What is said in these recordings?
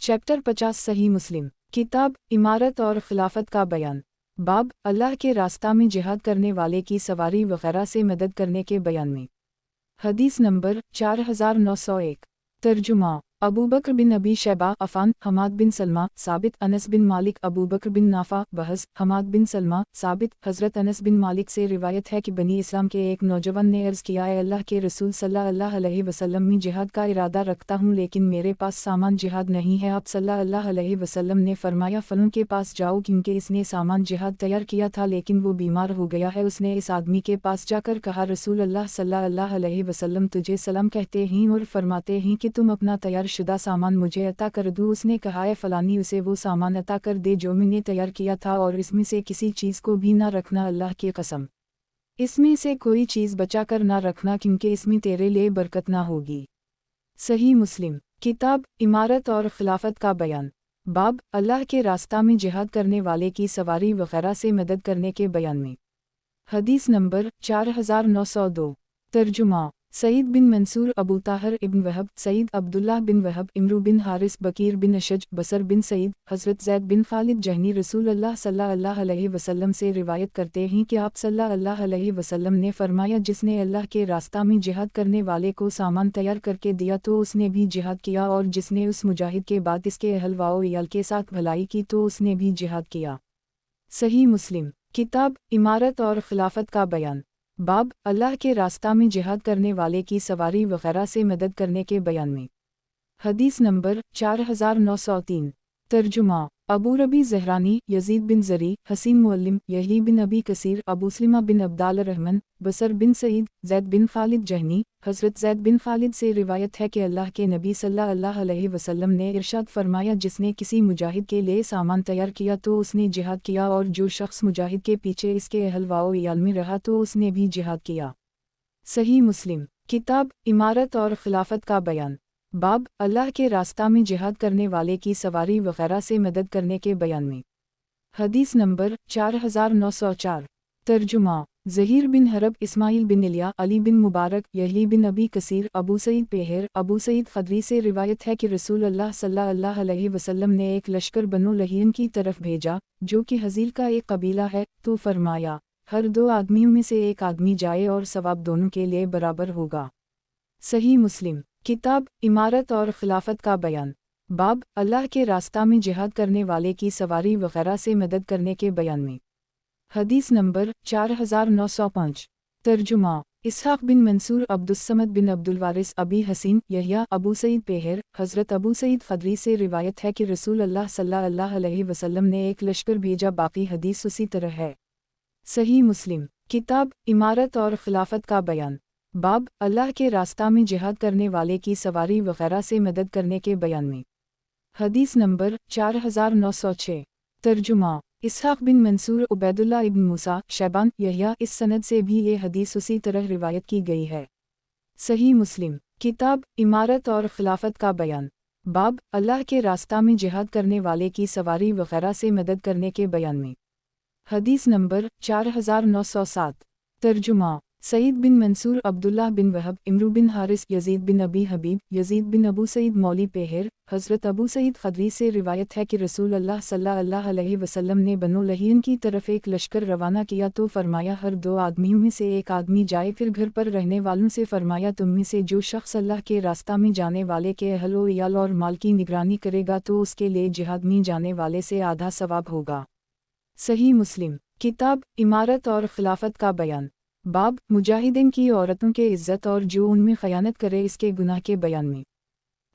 Chapter 50 सही मुस्लिम किताब इमारत और खिलाफत का बयान। बाब अल्लाह के रास्ता में जिहाद करने वाले की सवारी वगैरह से मदद करने के बयान में। हदीस नंबर 4901। तर्जुमा अबू बकर बिन अबी शैबा अफान हमाद बिन सलमा साबित अनस बिन मालिक अबू बकर बिन नाफा बहस हमाद बिन सलमा साबित हज़रत अनस बिन मालिक से रिवायत है कि बनी इस्लाम के एक नौजवान ने अर्ज़ किया, ए अल्लाह के रसूल सल्लल्लाहु अलैहि वसल्लम में जिहाद का इरादा रखता हूँ लेकिन मेरे पास सामान जिहाद नहीं है। आप सल्लल्लाहु अलैहि वसल्लम ने फरमाया, फलों के पास जाओ क्योंकि इसने सामान जिहाद तैयार किया था लेकिन वो बीमार हो गया है। उसने इस आदमी के पास जाकर कहा, रसूल अल्लाह सल्लल्लाहु अलैहि वसल्लम तुझे सलाम कहते हैं और फरमाते हैं कि तुम अपना तैयार शुदा सामान मुझे अता कर दो। उसने कहा, है फलानी उसे वो सामान अता कर दे जो मैंने तैयार किया था और इसमें से किसी चीज़ को भी ना रखना, अल्लाह की कसम इसमें से कोई चीज़ बचा कर ना रखना क्योंकि इसमें तेरे लिए बरकत ना होगी। सही मुस्लिम किताब इमारत और खिलाफत का बयान। बाब अल्लाह के रास्ता में जिहाद करने वाले की सवारी वगैरह से मदद करने के बयान में। हदीस नंबर 4902। तर्जुमा सईद बिन मंसूर अबू ताहर इब्न वहब सईद अब्दुल्लाह बिन वहब इमरू बिन हारिस बकीर बिन अशज बसर बिन सईद हज़रत ज़ैद बिन खालिद जहनी रसूल अल्लाह सल्लल्लाहु अलैहि वसल्लम से रिवायत करते हैं कि आप सल्लल्लाहु अलैहि वसल्लम ने फरमाया, जिसने अल्लाह के रास्ता में जिहाद करने वाले को सामान तैयार करके दिया तो उसने भी जिहाद किया और जिसने उस मुजाहिद के बाद इसके अहल व इयाल के साथ भलाई की तो उसने भी जिहाद किया। सही मुस्लिम किताब इमारत और खिलाफत का बयान। बाब अल्लाह के रास्ता में जिहाद करने वाले की सवारी वगैरह से मदद करने के बयान में। हदीस नंबर 4903। तर्जुमा अबू रबी ज़हरानी यजीद बिन ज़री हसीन मुअल्लिम यही बिन अबी कसीर अबू सलिमा बिन अब्दाल रहमान बसर बिन सईद ज़ैद बिन खालिद जहनी हज़रत ज़ैद बिन खालिद से रिवायत है कि अल्लाह के नबी सल्लल्लाहु अलैहि वसल्लम ने इरशाद फरमाया, जिसने किसी मुजाहिद के लिए सामान तैयार किया तो उसने जिहाद किया और जो शख्स मुजाहिद के पीछे इसके अहल व इयाल में रहा तो उसने भी जिहाद किया। सही मुस्लिम किताब इमारत और खिलाफत का बयान। बाब अल्लाह के रास्ता में जिहाद करने वाले की सवारी वगैरह से मदद करने के बयान में। हदीस नंबर 4904। तर्जुमा ज़हीर बिन हरब इस्माइल बिन इलिया अली बिन मुबारक यही बिन अबी कसीर अबू सईद पेहर अबू सईद खदरी से रिवायत है कि रसूल अल्लाह सल्लल्लाहु अलैहि वसल्लम ने एक लश्कर बनु लहीन की तरफ भेजा जो कि हज़ील का एक कबीला है, तो फरमाया, हर दो आदमियों में से एक आदमी जाए और सवाब दोनों के लिए बराबर होगा। सही मुस्लिम किताब इमारत और खिलाफत का बयान। बाब अल्लाह के रास्ता में जिहाद करने वाले की सवारी वगैरह से मदद करने के बयान में। हदीस नंबर 4905। तर्जुमा इसहाक़ बिन मंसूर अब्दुस्समद बिन अब्दुल वारिस अबी हसीन यहिया अबू सईद पेहर हज़रत अबू सईद खदरी से रिवायत है कि रसूल अल्लाह सल्लल्लाहु अलैहि वसल्लम ने एक लश्कर भेजा। बाकी हदीस उसी तरह है। सही मुस्लिम किताब इमारत और खिलाफत का बयान। बाब अल्लाह के रास्ता में जिहाद करने वाले की सवारी वगैरह से मदद करने के बयान में। हदीस नंबर 4906। तर्जुमा इसहाक़ बिन मंसूर उबैदुल्लाह इब्न मूसा शैबान यहिया इस सनद से भी ये हदीस उसी तरह रिवायत की गई है। सही मुस्लिम किताब इमारत और खिलाफत का बयान। बाब अल्लाह के रास्ता में जिहाद करने वाले की सवारी वगैरह से मदद करने के बयान में। हदीस नंबर 4907। तर्जुमा सईद बिन मंसूर अब्दुल्लाह बिन वहब इमरू बिन हारिस यजीद बिन अबी हबीब यजीद बिन अबू सईद मौली पेहर हज़रत अबू सईद खदरी से रिवायत है कि रसूल अल्लाह सल्लल्लाहु अलैहि वसल्लम ने बनु लहीन की तरफ एक लश्कर रवाना किया तो फरमाया, हर दो आदमियों में से एक आदमी जाए। फिर घर पर रहने वालों से फरमाया, तुम में से जो शख्स अल्लाह के रास्ता में जाने वाले के अहल व इयाल और माल की निगरानी करेगा तो उसके लिए जिहाद में जाने वाले से आधा सवाब होगा। सही मुस्लिम किताब इमारत और खिलाफत का बयान। बाब मुजाहिदीन की औरतों के इज़्ज़त और जो उनमें ख़यानत करे इसके गुनाह के बयान में।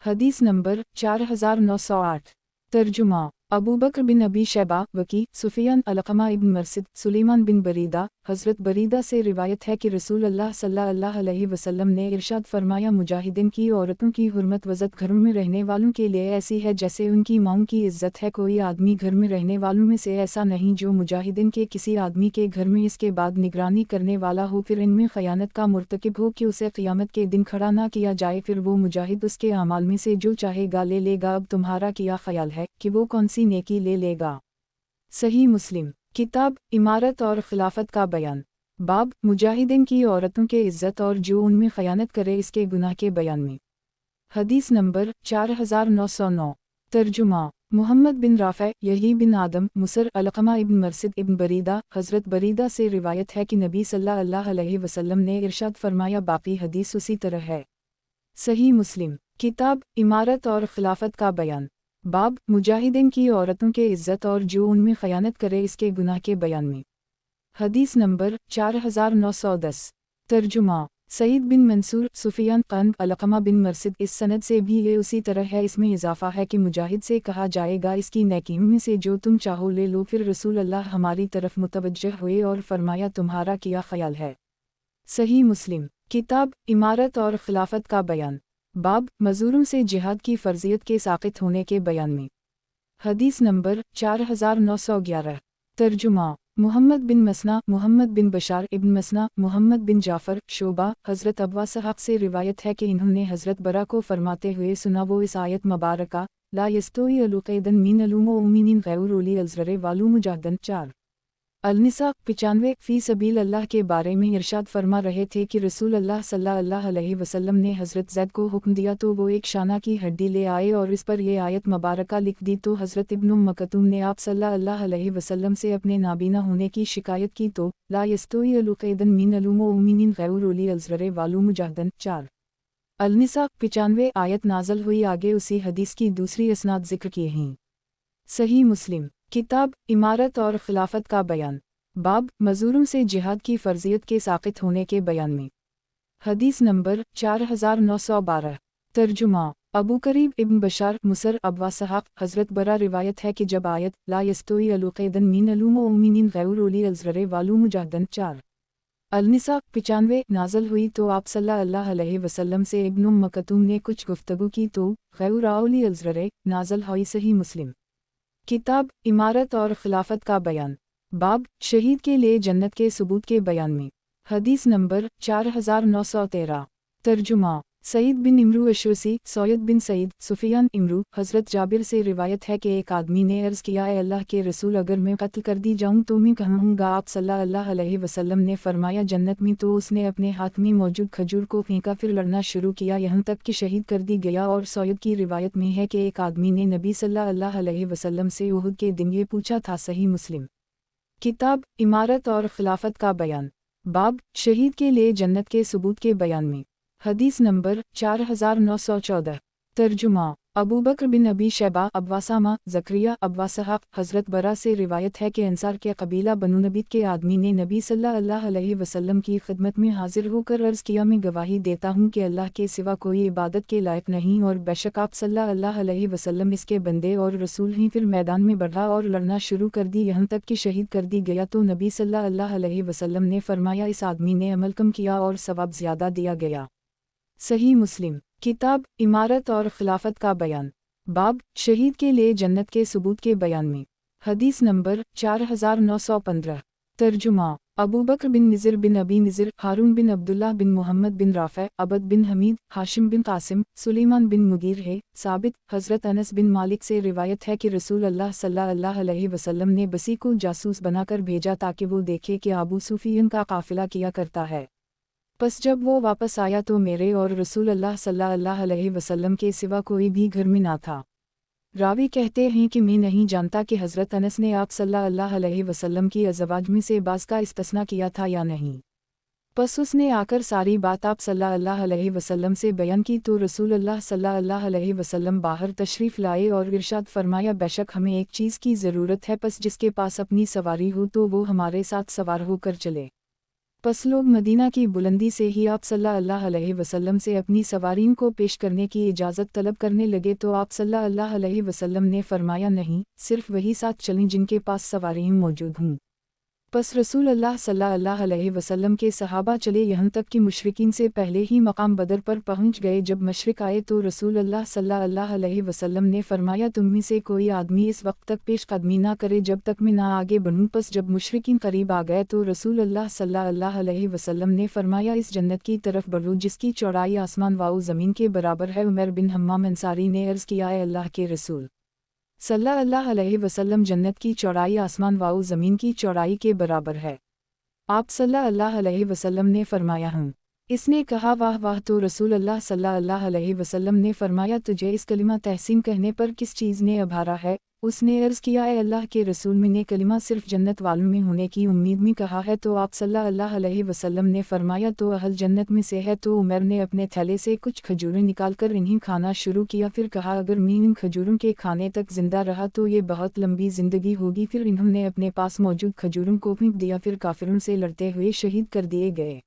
हदीस नंबर 4908। तर्जुमा अबू बकर बिन अबी शैबा वकी सुफियान अलक़मा इब्न मरसिद सुलेमान बिन बरीदा हज़रत बरीदा से रिवायत है कि रसूल अल्लाह सल्लल्लाहु अलैहि वसल्लम ने इरशाद फरमाया, मुजाहिदीन की औरतों की हुर्मत वज़्ज़त घरों में रहने वालों के लिए ऐसी है जैसे उनकी माँओं की इज़्ज़त है। कोई आदमी घर में रहने वालों में से ऐसा नहीं जो मुजाहिदीन के किसी आदमी के घर में इसके बाद निगरानी करने वाला हो, फिर इनमें ख़यानत का मुर्तकिब हो कि उसे क़यामत के दिन खड़ा ना किया जाए। फिर वो मुजाहिद उसके अमाल में से जो चाहेगा ले लेगा। अब तुम्हारा क्या ख्याल है कि वो कौन सी नेकी ले लेगा। सही मुस्लिम किताब इमारत और खिलाफत का बयान। बाब मुजाहिदीन की औरतों के इज़्ज़त और जो उनमें ख़यानत करे इसके गुनाह के बयान में। हदीस नंबर 4909। ترجمہ محمد بن رافع، یحیی بن آدم، مصر، علقمہ ابن مرثد ابن بریدہ۔ حضرت بریدہ سے روایت ہے کہ نبی صلی اللہ علیہ وسلم نے ارشاد فرمایا، باقی حدیث اسی طرح ہے۔ صحیح مسلم، کتاب امارت اور خلافت کا بیان، باب مجاہدین کی عورتوں کے عزت اور جو ان میں خیانت کرے اس کے گناہ کے بیان میں۔ حدیث نمبر 4910۔ ترجمہ سعید بن منصور، سفیان قند، علقمہ بن مرثد۔ اس سند سے بھی یہ اسی طرح ہے۔ اس میں اضافہ ہے کہ مجاہد سے کہا جائے گا اس کی نیکیوں میں سے جو تم چاہو لے لو۔ پھر رسول اللہ ہماری طرف متوجہ ہوئے اور فرمایا، تمہارا کیا خیال ہے؟ صحیح مسلم، کتاب امارت اور خلافت کا بیان، باب مزدوروں سے جہاد کی فرضیت کے ساقط ہونے کے بیان میں۔ حدیث نمبر 4911۔ ترجمہ محمد بن مسنا، محمد بن بشار ابن مسنا، محمد بن جعفر، شعبہ۔ حضرت ابو صحاب سے روایت ہے کہ انہوں نے حضرت برا کو فرماتے ہوئے سنا، وہ اس آیت مبارکہ لا یستوی القیدن مین المؤمنین غیر اولی الضرر والو مجاہدن 4 النساء 95 فی سبیل اللہ کے بارے میں ارشاد فرما رہے تھے کہ رسول اللہ صلی اللہ علیہ وسلم نے حضرت زید کو حکم دیا تو وہ ایک شانہ کی ہڈی لے آئے اور اس پر یہ آیت مبارکہ لکھ دی تو حضرت ابن ام مکتوم نے آپ صلی اللہ علیہ وسلم سے اپنے نابینا ہونے کی شکایت کی تو لا یستوی القیدن مین المؤمنین غیر اولی الضرر والو مجاہدن 4 النساء 95 آیت نازل ہوئی۔ آگے اسی حدیث کی دوسری اسناد ذکر کیے ہیں۔ صحیح مسلم، کتاب امارت اور خلافت کا بیان، باب مزدوروں سے جہاد کی فرضیت کے ساقط ہونے کے بیان میں۔ حدیث نمبر 4912۔ ترجمہ ابو قریب ابن بشار، مصر، ابو اسحاق۔ حضرت برا روایت ہے کہ جب آیت لا یستوی القیدن مین المؤمنین غیر اولی الضرر والو مجاہدن 4 النساء 95 نازل ہوئی تو آپ صلی اللہ علیہ وسلم سے ابن ام مکتوم نے کچھ گفتگو کی تو غیر اولی الضرر نازل ہوئی۔ صحیح مسلم، کتاب امارت اور خلافت کا بیان، باب شہید کے لیے جنت کے ثبوت کے بیان میں۔ حدیث نمبر 4913۔ ترجمہ سعید بن امرو اشرسی، سعید بن سعید، سفیان امرو۔ حضرت جابر سے روایت ہے کہ ایک آدمی نے عرض کیا، اے اللہ کے رسول، اگر میں قتل کر دی جاؤں تو میں کہاں ہوں گا؟ آپ صلی اللہ علیہ وسلم نے فرمایا، جنت میں۔ تو اس نے اپنے ہاتھ میں موجود کھجور کو پھینکا، پھر لڑنا شروع کیا یہاں تک کہ شہید کر دی گیا۔ اور سعید کی روایت میں ہے کہ ایک آدمی نے نبی صلی اللہ علیہ وسلم سے احد کے دن یہ پوچھا تھا۔ صحیح مسلم، کتاب امارت اور خلافت کا بیان، باب شہید کے لیے جنت کے ثبوت کے بیان میں۔ حدیث نمبر 4914۔ ترجمہ ابو بکر بن ابی شیبہ، ابو اسامہ، زکریا، ابو اسحاق۔ حضرت برا سے روایت ہے کہ انصار کے قبیلہ بنو نبیت کے آدمی نے نبی صلی اللہ علیہ وسلم کی خدمت میں حاضر ہو کر عرض کیا، میں گواہی دیتا ہوں کہ اللہ کے سوا کوئی عبادت کے لائق نہیں، اور بے شک آپ صلی اللہ علیہ وسلم اس کے بندے اور رسول ہیں۔ پھر میدان میں بڑھا اور لڑنا شروع کر دی یہاں تک کہ شہید کر دی گیا۔ تو نبی صلی اللہ علیہ وسلم نے فرمایا، اس آدمی نے عمل کم کیا اور ثواب زیادہ دیا گیا۔ صحیح مسلم، کتاب امارت اور خلافت کا بیان، باب شہید کے لیے جنت کے ثبوت کے بیان میں۔ حدیث نمبر 4915۔ ترجمہ ابو بکر بن نذر بن ابی نذر، ہارون بن عبداللہ بن محمد بن رافع، عبد بن حمید، ہاشم بن قاسم، سلیمان بن مغیر ہے۔ ثابت حضرت انس بن مالک سے روایت ہے کہ رسول اللہ صلی اللہ علیہ وسلم نے بسی کو جاسوس بنا کر بھیجا تاکہ وہ دیکھے کہ ابو سفیان کا قافلہ کیا کرتا ہے۔ پس جب وہ واپس آیا تو میرے اور رسول اللہ صلی اللہ علیہ وسلم کے سوا کوئی بھی گھر میں نہ تھا۔ راوی کہتے ہیں کہ میں نہیں جانتا کہ حضرت انس نے آپ صلی اللہ علیہ وسلم کی ازواج میں سے بعض کا استثناء کیا تھا یا نہیں۔ پس اس نے آ کر ساری بات آپ صلی اللہ علیہ وسلم سے بیان کی تو رسول اللہ صلی اللہ علیہ وسلم باہر تشریف لائے اور ارشاد فرمایا، بے شک ہمیں ایک چیز کی ضرورت ہے، پس جس کے پاس اپنی سواری ہو تو وہ ہمارے ساتھ سوار ہو کر چلے۔ پس لوگ مدینہ کی بلندی سے ہی آپ صلی اللہ علیہ وسلم سے اپنی سواریوں کو پیش کرنے کی اجازت طلب کرنے لگے تو آپ صلی اللہ علیہ وسلم نے فرمایا، نہیں، صرف وہی ساتھ چلیں جن کے پاس سواریاں موجود ہوں۔ پس رسول اللہ صلی اللہ علیہ وسلم کے صحابہ چلے یہاں تک کہ مشرکین سے پہلے ہی مقام بدر پر پہنچ گئے۔ جب مشرک آئے تو رسول اللہ صلی اللہ علیہ وسلم نے فرمایا، تم میں سے کوئی آدمی اس وقت تک پیش قدمی نہ کرے جب تک میں نہ آگے بڑھوں۔ پس جب مشرکین قریب آ گئے تو رسول اللہ صلی اللہ علیہ وسلم نے فرمایا، اس جنت کی طرف بڑھو جس کی چوڑائی آسمان و زمین کے برابر ہے۔ عمر بن حمام انصاری نے عرض کیا، اے اللہ کے رسول صلی اللہ علیہ وسلم، جنت کی چوڑائی آسمان و زمین کی چوڑائی کے برابر ہے؟ آپ صلی اللہ علیہ وسلم نے فرمایا، ہوں۔ اس نے کہا واہ واہ، تو رسول اللہ صلی اللہ علیہ وسلم نے فرمایا تجھے اس کلمہ تحسین کہنے پر کس چیز نے ابھارا ہے؟ اس نے عرض کیا اے اللہ کے رسول، میں نے کلمہ صرف جنت والوں میں ہونے کی امید میں کہا ہے، تو آپ صلی اللہ علیہ وسلم نے فرمایا تو اہل جنت میں سے ہے، تو عمر نے اپنے تھیلے سے کچھ کھجوریں نکال کر انہیں کھانا شروع کیا، پھر کہا اگر میں ان کھجوروں کے کھانے تک زندہ رہا تو یہ بہت لمبی زندگی ہوگی، پھر انہوں نے اپنے پاس موجود کھجوروں کو پھینک دیا، پھر کافروں سے لڑتے ہوئے شہید کر دیے گئے۔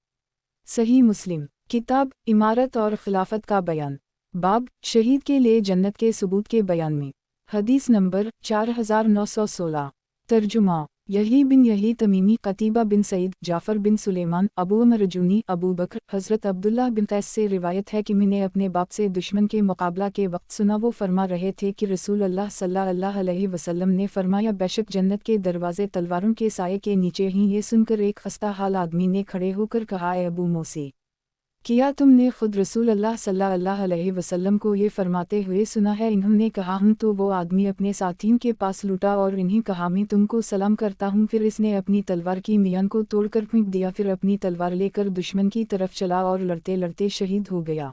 صحیح مسلم، کتاب عمارت اور خلافت کا بیان، باب شہید کے لیے جنت کے ثبوت کے بیان میں، حدیث نمبر 4916۔ ترجمہ، یحییٰ بن یحییٰ تمیمی، قتیبہ بن سعید، جعفر بن سلیمان، ابو عمر جونی، ابو بکر، حضرت عبداللہ بن قیس سے روایت ہے کہ میں نے اپنے باپ سے دشمن کے مقابلہ کے وقت سنا، وہ فرما رہے تھے کہ رسول اللہ صلی اللہ علیہ وسلم نے فرمایا بے شک جنت کے دروازے تلواروں کے سائے کے نیچے ہیں۔ یہ سن کر ایک خستہ حال آدمی نے کھڑے ہو کر کہا اے ابو موسی، کیا تم نے خود رسول اللہ صلی اللہ علیہ وسلم کو یہ فرماتے ہوئے سنا ہے؟ انہوں نے کہا ہم، تو وہ آدمی اپنے ساتھیوں کے پاس لوٹا اور انہیں کہا میں تم کو سلام کرتا ہوں، پھر اس نے اپنی تلوار کی میان کو توڑ کر پھینک دیا، پھر اپنی تلوار لے کر دشمن کی طرف چلا اور لڑتے لڑتے شہید ہو گیا۔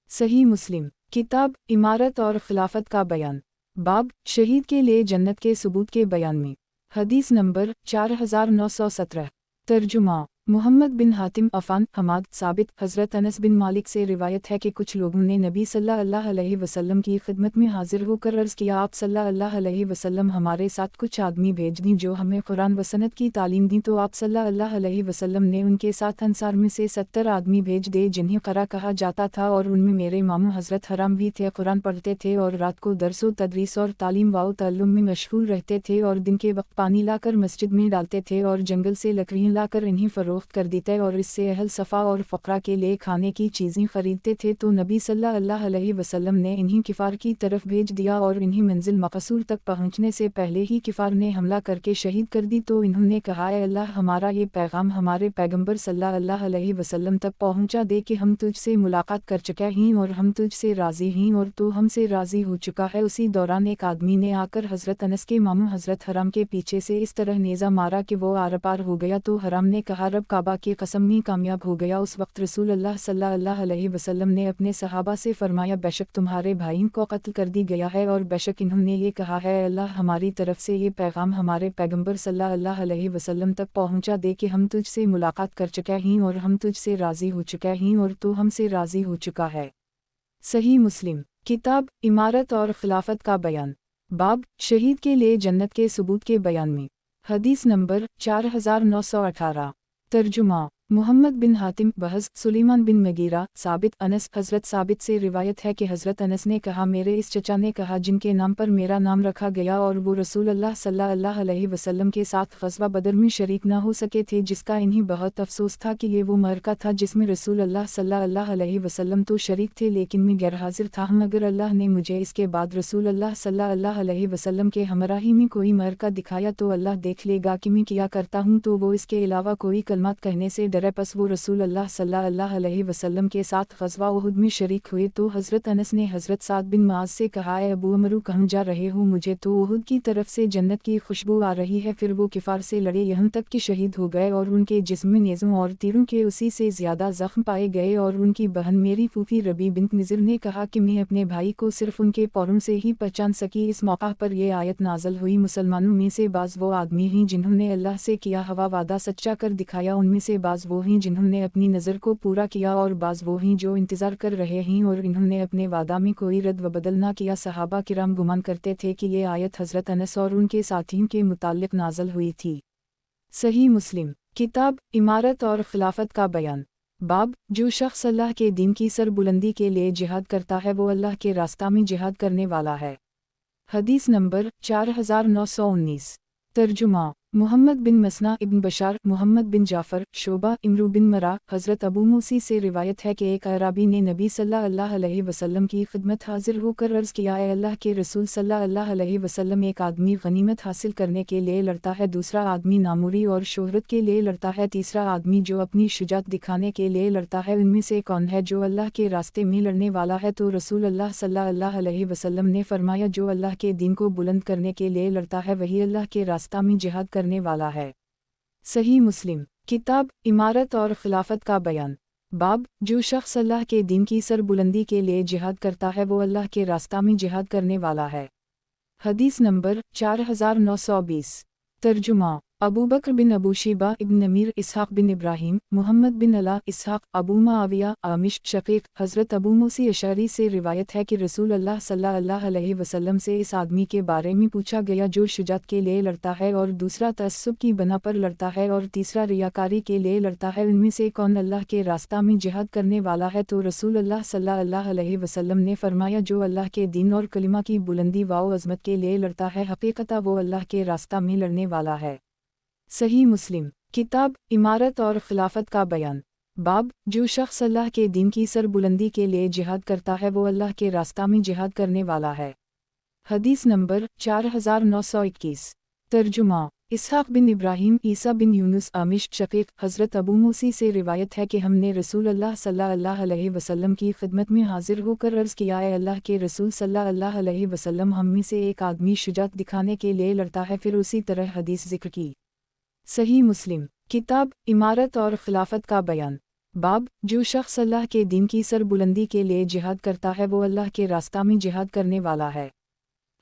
صحیح مسلم، کتاب عمارت اور خلافت کا بیان، باب شہید کے لیے جنت کے ثبوت کے بیان میں، حدیث نمبر 4917۔ ترجمہ، محمد بن حاتم عفان، حماد، ثابت، حضرت انس بن مالک سے روایت ہے کہ کچھ لوگوں نے نبی صلی اللہ علیہ وسلم کی خدمت میں حاضر ہو کر عرض کیا آپ صلی اللہ علیہ وسلم ہمارے ساتھ کچھ آدمی بھیج دیں جو ہمیں قرآن و سنت کی تعلیم دیں، تو آپ صلی اللہ علیہ وسلم نے ان کے ساتھ انصار میں سے 70 آدمی بھیج دے جنہیں قرا کہا جاتا تھا، اور ان میں میرے ماموں حضرت حرام بھی تھے، قرآن پڑھتے تھے اور رات کو درس و تدریس اور تعلیم و تعلم میں مشغول رہتے تھے، اور دن کے وقت پانی لا کر مسجد میں ڈالتے تھے اور جنگل سے لکڑیاں لا کر انہیں فروخت کر دیتے اور اس سے اہل صفا اور فقراء کے لیے کھانے کی چیزیں خریدتے تھے، تو نبی صلی اللہ علیہ وسلم نے انہیں کفار کی طرف بھیج دیا اور انہیں منزل مقصود تک پہنچنے سے پہلے ہی کفار نے حملہ کر کے شہید کر دی، تو انہوں نے کہا اے اللہ، ہمارا یہ پیغام ہمارے پیغمبر صلی اللہ علیہ وسلم تک پہنچا دے کہ ہم تجھ سے ملاقات کر چکے ہیں اور ہم تجھ سے راضی ہیں اور تو ہم سے راضی ہو چکا ہے۔ اسی دوران ایک آدمی نے آ کر حضرت انس کے ماموں حضرت حرام کے پیچھے سے اس طرح نیزہ مارا کہ وہ آر پار ہو گیا، تو حرام نے کہا رب کعبہ کی قسم میں کامیاب ہو گیا۔ اس وقت رسول اللہ صلی اللہ علیہ وسلم نے اپنے صحابہ سے فرمایا بے شک تمہارے بھائیوں کو قتل کر دی گیا ہے، اور بے شک انہوں نے یہ کہا ہے اے اللہ، ہماری طرف سے یہ پیغام ہمارے پیغمبر صلی اللہ علیہ وسلم تک پہنچا دے کہ ہم تجھ سے ملاقات کر چکے ہیں اور ہم تجھ سے راضی ہو چکے ہیں اور تو ہم سے راضی ہو چکا ہے۔ صحیح مسلم، کتاب عمارت اور خلافت کا بیان، باب شہید کے لیے جنت کے ثبوت کے بیان میں، حدیث نمبر 4918۔ ترجمہ، محمد بن حاتم، بحث، سلیمان بن مغیرہ، ثابت، انس، حضرت ثابت سے روایت ہے کہ حضرت انس نے کہا میرے اس چچا نے کہا جن کے نام پر میرا نام رکھا گیا اور وہ رسول اللہ صلی اللہ علیہ وسلم کے ساتھ غزوہ بدر میں شریک نہ ہو سکے تھے، جس کا انہیں بہت افسوس تھا کہ یہ وہ معرکہ تھا جس میں رسول اللہ صلی اللہ علیہ وسلم تو شریک تھے لیکن میں غیر حاضر تھا، اگر اللہ نے مجھے اس کے بعد رسول اللہ صلی اللہ علیہ وسلم کے ہمراہی میں کوئی معرکہ دکھایا تو اللہ دیکھ لے گا کہ میں کیا کرتا ہوں، تو وہ اس کے علاوہ کوئی کلمات کہنے سے ڈرے، پس وہ رسول اللہ صلی اللہ علیہ وسلم کے ساتھ غزوہ احد میں شریک ہوئے۔ تو حضرت انس نے حضرت سعد بن معاذ سے کہا اے ابو عمرو کہاں جا رہے ہو؟ مجھے تو احد کی طرف سے جنت کی خوشبو آ رہی ہے۔ پھر وہ کفار سے لڑے یہاں تک کہ شہید ہو گئے اور ان کے جسم میں نیزوں اور تیروں کے اسی سے زیادہ زخم پائے گئے، اور ان کی بہن میری پھوپھی ربی بنت نذر نے کہا کہ میں اپنے بھائی کو صرف ان کے پوروں سے ہی پہچان سکی۔ اس موقع پر یہ آیت نازل ہوئی، مسلمانوں میں سے بعض وہ آدمی ہیں جنہوں نے اللہ سے کیا ہوا وعدہ سچا کر دکھایا، ان میں سے بعض وہ ہیں جنہوں نے اپنی نظر کو پورا کیا، اور بعض وہ ہیں جو انتظار کر رہے ہیں اور انہوں نے اپنے وعدہ میں کوئی رد و بدل نہ کیا۔ صحابہ کرام گمان کرتے تھے کہ یہ آیت حضرت انس اور ان کے ساتھیوں کے متعلق نازل ہوئی تھی۔ صحیح مسلم، کتاب عمارت اور خلافت کا بیان، باب جو شخص اللہ کے دین کی سر بلندی کے لیے جہاد کرتا ہے وہ اللہ کے راستہ میں جہاد کرنے والا ہے۔ حدیث نمبر 4919۔ ترجمہ، محمد بن مسنا ابن بشار، محمد بن جعفر، شعبہ، عمرو بن مرہ، حضرت ابو موسی سے روایت ہے کہ ایک اعرابی نے نبی صلی اللہ علیہ وسلم کی خدمت حاضر ہو کر عرض کیا اے اللہ کے رسول صلی اللہ علیہ وسلم، ایک آدمی غنیمت حاصل کرنے کے لیے لڑتا ہے، دوسرا آدمی ناموری اور شہرت کے لیے لڑتا ہے، تیسرا آدمی جو اپنی شجاعت دکھانے کے لیے لڑتا ہے، ان میں سے کون ہے جو اللہ کے راستے میں لڑنے والا ہے؟ تو رسول اللہ صلی اللہ علیہ وسلم نے فرمایا جو اللہ کے دین کو بلند کرنے کے لیے لڑتا ہے وہی اللہ کے راستہ میں جہاد کرنے والا ہے۔ صحیح مسلم، کتاب عمارت اور خلافت کا بیان، बाब, जो शख्स अल्लाह के दीन की सरबुलंदी के लिए जिहाद करता है वो अल्लाह के रास्ता में जिहाद करने वाला है। हदीस नंबर 4920। तर्जुमा। अबू बकर बिन अबू शीबा इब्न नमीर इसहाक़ बिन इब्राहीम मुहम्मद बिन अला इसहाक़ अबू मुआविया आमिश शफ़ीक़ हज़रत अबू मूसा अशअरी से रिवायत है कि रसूल अल्लाह सल्लल्लाहु अलैहि वसल्लम से इस आदमी के बारे में पूछा गया जो शुजात के लिए लड़ता है और दूसरा तअस्सुब की बना पर लड़ता है और तीसरा रियाकारी के लिए लड़ता है, उनमें से कौन अल्लाह के रास्ता में जिहाद करने वाला है? तो रसूल अल्लाह सल्लल्लाहु अलैहि वसल्लम ने फरमाया, जो अल्लाह के दीन और कलिमा की बुलंदी व अज़मत के लिए लड़ता है, हकीकता वो अल्लाह के रास्ता में लड़ने वाला है। सही मुस्लिम। किताब इमारत और खिलाफत का बयान। बाब, जो शख्स अल्लाह के दीन की सरबुलंदी के लिए जिहाद करता है वो अल्लाह के रास्ता में जिहाद करने वाला है। हदीस नंबर 4921। तर्जुमा। इसहाक़ बिन इब्राहीम ईसा बिन यूनुस आमिश शफ़ीक़ हज़रत अबू मूसा से रिवायत है कि हमने रसूल अल्लाह सल्लल्लाहु अलैहि वसल्लम की खिदमत में हाजिर होकर अर्ज़ किया, है अल्लाह के रसूल सल्लल्लाहु अलैहि वसल्लम, हम में से एक आदमी शुजात दिखाने के लिए लड़ता है, फिर उसी तरह हदीस ज़िक्र की। सही मुस्लिम। किताब इमारत और खिलाफत का बयान। बाब, जो शख्स अल्लाह के दीन की सरबुलंदी के लिए जिहाद करता है वो अल्लाह के रास्ता में जिहाद करने वाला है।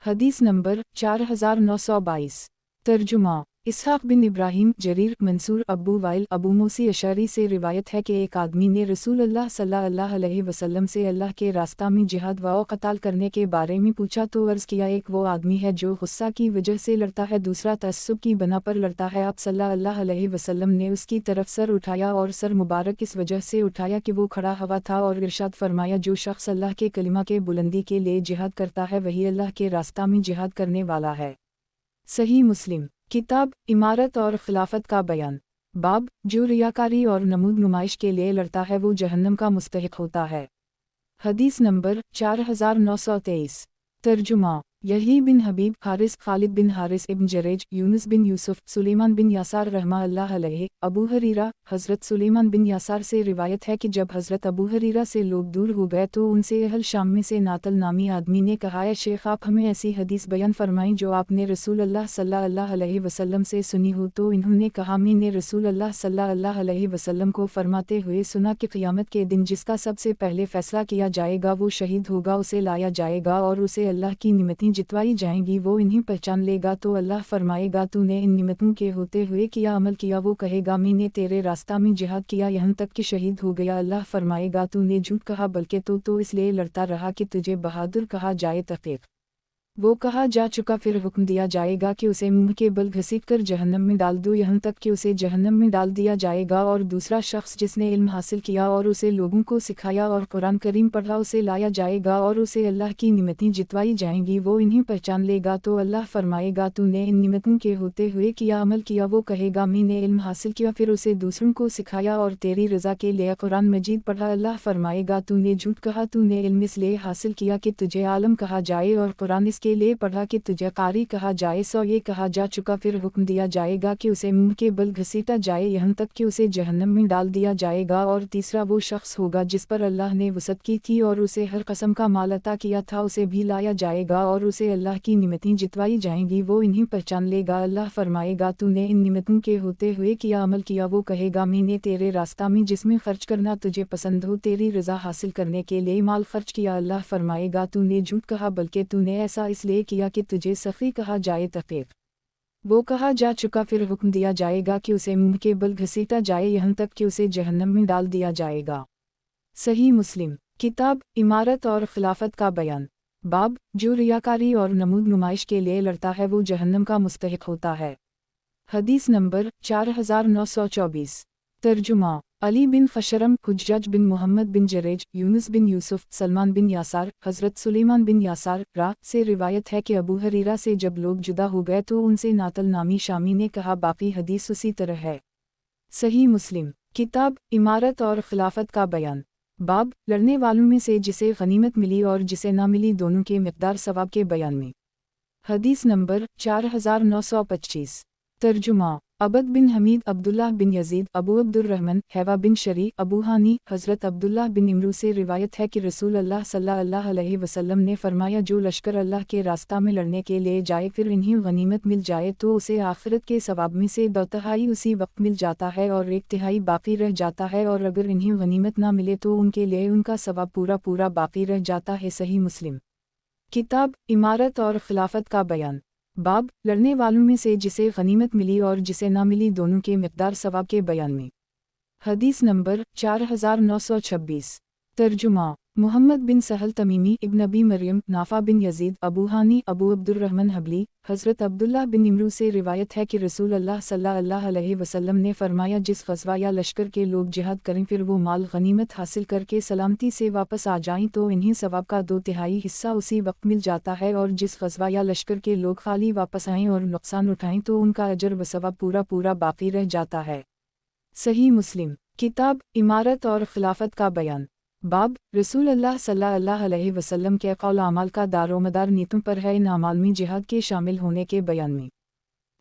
हदीस नंबर 4922। तर्जुमा। इसहाक़ बिन इब्राहीम जरीर मंसूर अबू वाइल अबू मूसा अशअरी से रिवायत है कि एक आदमी ने रसूल अल्लाह सल्लल्लाहु अलैहि वसल्लम से अल्लाह के रास्ता में जिहाद व क़ताल करने के बारे में पूछा तो अर्ज़ किया, एक वो आदमी है जो गुस्सा की वजह से लड़ता है, दूसरा तअस्सुब की बना पर लड़ता है। आप सल्लल्लाहु अलैहि वसल्लम ने उसकी तरफ सर उठाया और सर मुबारक इस वजह से उठाया कि वो खड़ा हुआ था और इरशाद फरमाया, जो शख्स अल्लाह के कलिमा के बुलंदी के लिए जिहाद करता है वही अल्लाह के रास्ता में जिहाद करने वाला है। सही मुस्लिम। किताब इमारत और खिलाफत का बयान। बाब, जो रियाकारी और नमूद नुमाइश के लिए लड़ता है वो जहन्नम का मुस्तहिक होता है। हदीस नंबर 4923। तर्जुमा। यही बिन हबीब हारिस खालिद बिन हारिस इब्न जरेज यूनुस बिन यूसुफ सुलेमान बिन यासार रहमा अल्लाह अलैहि अबू हरीरा हज़रत सुलेमान बिन यासार से रिवायत है कि जब हज़रत अबू हरीरा से लोग दूर हो गए तो उनसे अहल शाम में से नातल नामी आदमी ने कहा, है शेख, आप हमें ऐसी हदीस बयान फरमाएं जो आपने रसूल अल्लाह सल्लल्लाहु अलैहि वसल्लम से सुनी हो। तो इन्होंने कहा, मैंने रसूल अल्लाह सल्लल्लाहु अलैहि वसल्लम को फरमाते हुए सुना कि क़यामत के दिन जिसका सबसे पहले फ़ैसला किया जाएगा वो शहीद होगा, उसे लाया जाएगा और उसे अल्लाह की निमतें जितवाई जाएंगी, वो इन्हीं पहचान लेगा तो अल्लाह फरमाएगा, तूने इन निमतों के होते हुए किया अमल किया? वो कहेगा, मैंने तेरे रास्ता में जिहाद किया यहाँ तक कि शहीद हो गया। अल्लाह फरमाएगा, तूने झूठ कहा, बल्कि तो इसलिए लड़ता रहा कि तुझे बहादुर कहा जाए। तहक़ीक़ वो कहा जा चुका। फिर हुक्म दिया जाएगा कि उसे मुंह के बल घसीट कर जहन्नम में डाल दो, यहाँ तक कि उसे जहन्नम में डाल दिया जाएगा। और दूसरा शख्स जिसने इल्म हासिल किया और उसे लोगों को सिखाया और कुरान करीम पढ़ा, उसे लाया जाएगा और उसे अल्लाह की निमतें जितवाई जाएंगी, वो इन्हीं पहचान लेगा तो अल्लाह फरमाएगा, तूने इन निमतों के होते हुए किया अमल किया? वो कहेगा, मैंने इल्म हासिल किया, फिर उसे दूसरों को सिखाया और तेरी रज़ा के लिए कुरान मजीद पढ़ा। अल्लाह फरमाएगा, तूने झूठ कहा, तूने इल्म इसलिए हासिल किया कि तुझे आलम कहा जाए और कुरान इसके लिए पढ़ा कि तुझे कारी कहा जाए। सो ये कहा जा चुका। फिर हुक्म दिया जाएगा कि उसे मुंह के बल घसीटा जाए, यहाँ तक कि उसे जहन्नम में डाल दिया जाएगा। और तीसरा वो शख्स होगा जिस पर अल्लाह ने वसअत की थी और उसे हर कस्म का माल अता किया था, उसे भी लाया जाएगा और उसे अल्लाह की निमतें जितवाई जाएंगी, वो इन्हीं पहचान लेगा। अल्लाह फरमाएगा, तूने इन निमतों के होते हुए किया अमल किया? वो कहेगा, मैंने तेरे रास्ता में जिसमें खर्च करना तुझे पसंद हो, तेरी रज़ा हासिल करने के लिए माल खर्च किया। अल्लाह फरमाएगा, तूने झूठ कहा, बल्कि तूने ऐसा इसलिए किया कि तुझे सफ़ी कहा जाए। तहक़ीक़ वो कहा जा चुका। फिर हुक्म दिया जाएगा कि उसे मुंह के बल घसीटा जाए, यहाँ तक कि उसे जहन्नम में डाल दिया जाएगा। सही मुस्लिम। किताब इमारत और खिलाफत का बयान। बाब, जो रियाकारी और नमूद नुमाइश के लिए लड़ता है वो जहन्नम का मुस्तहिक होता है। हदीस नंबर 4924। तर्जुमा। अली बिन खशरम हुज्जाज बिन मोहम्मद बिन जरेज यूनुस बिन यूसुफ सलमान बिन यासार हज़रत सुलेमान बिन यासार से रिवायत है कि अबू हरीरा से जब लोग जुदा हो गए तो उनसे नातल नामी शामी ने कहा, बाकी हदीस उसी तरह है। सही मुस्लिम। किताब इमारत और खिलाफत का बयान। बाब, लड़ने वालों में से जिसे गनीमत मिली और जिसे ना मिली दोनों के मिक़दार सवाब के बयान में। हदीस नंबर 4925। तर्जुमा। अबद बिन हमीद, अब्दुल्लाह बिन यजीद, अबू अब्दुर्रहमान, हैवा बिन शरी, अबू हानी, हज़रत अब्दुल्लाह बिन इमरू से रिवायत है कि रसूल अल्लाह सल्लल्लाहु अलैहि वसल्लम ने फरमाया, जो लश्कर अल्लाह के रास्ता में लड़ने के लिए जाए फिर इन्हीं गनीमत मिल जाए तो उसे आखिरत के सवाब में से 2/3 उसी वक्त मिल जाता है और 1/3 बाकी रह जाता है, और अगर इन्हीं गनीमत ना मिले तो उनके लिए उनका सवाब पूरा पूरा बाकी रह जाता है। सही मुस्लिम। किताब इमारत और खिलाफत का बयान। बाब लड़ने वालों में से जिसे गनीमत मिली और जिसे ना मिली दोनों के मिक़दार सवाब के बयान में। हदीस नंबर 4926। तर्जुमा मुहम्मद बिन सहल तमीमी इब्न अबी मरियम, नाफा बिन यजीद, अबू हानी, अबू अब्दुर्रहमान हबली, हज़रत अब्दुल्लाह बिन इमरू से रिवायत है कि रसूल अल्लाह सल्लल्लाहु अलैहि वसल्लम ने फरमाया, जिस ग़ज़वा या लश्कर के लोग जिहाद करें फिर वो माल गनीमत हासिल करके सलामती से वापस आ जाएं तो इन्हीं सवाब का 2/3 हिस्सा उसी वक्त मिल जाता है, और जिस ग़ज़वा या लश्कर के लोग खाली वापस आएँ और नुकसान उठाएं तो उनका अजर व सवाब पूरा पूरा बाकी रह जाता है। सही मुस्लिम। किताब इमारत और खिलाफत का बयान। बाब रसूल अल्लाह सल्लल्लाहु अलैहि वसल्लम के कौल अमाल का दारोमदार नीतों पर है, इन अमाल में जिहाद के शामिल होने के बयान में।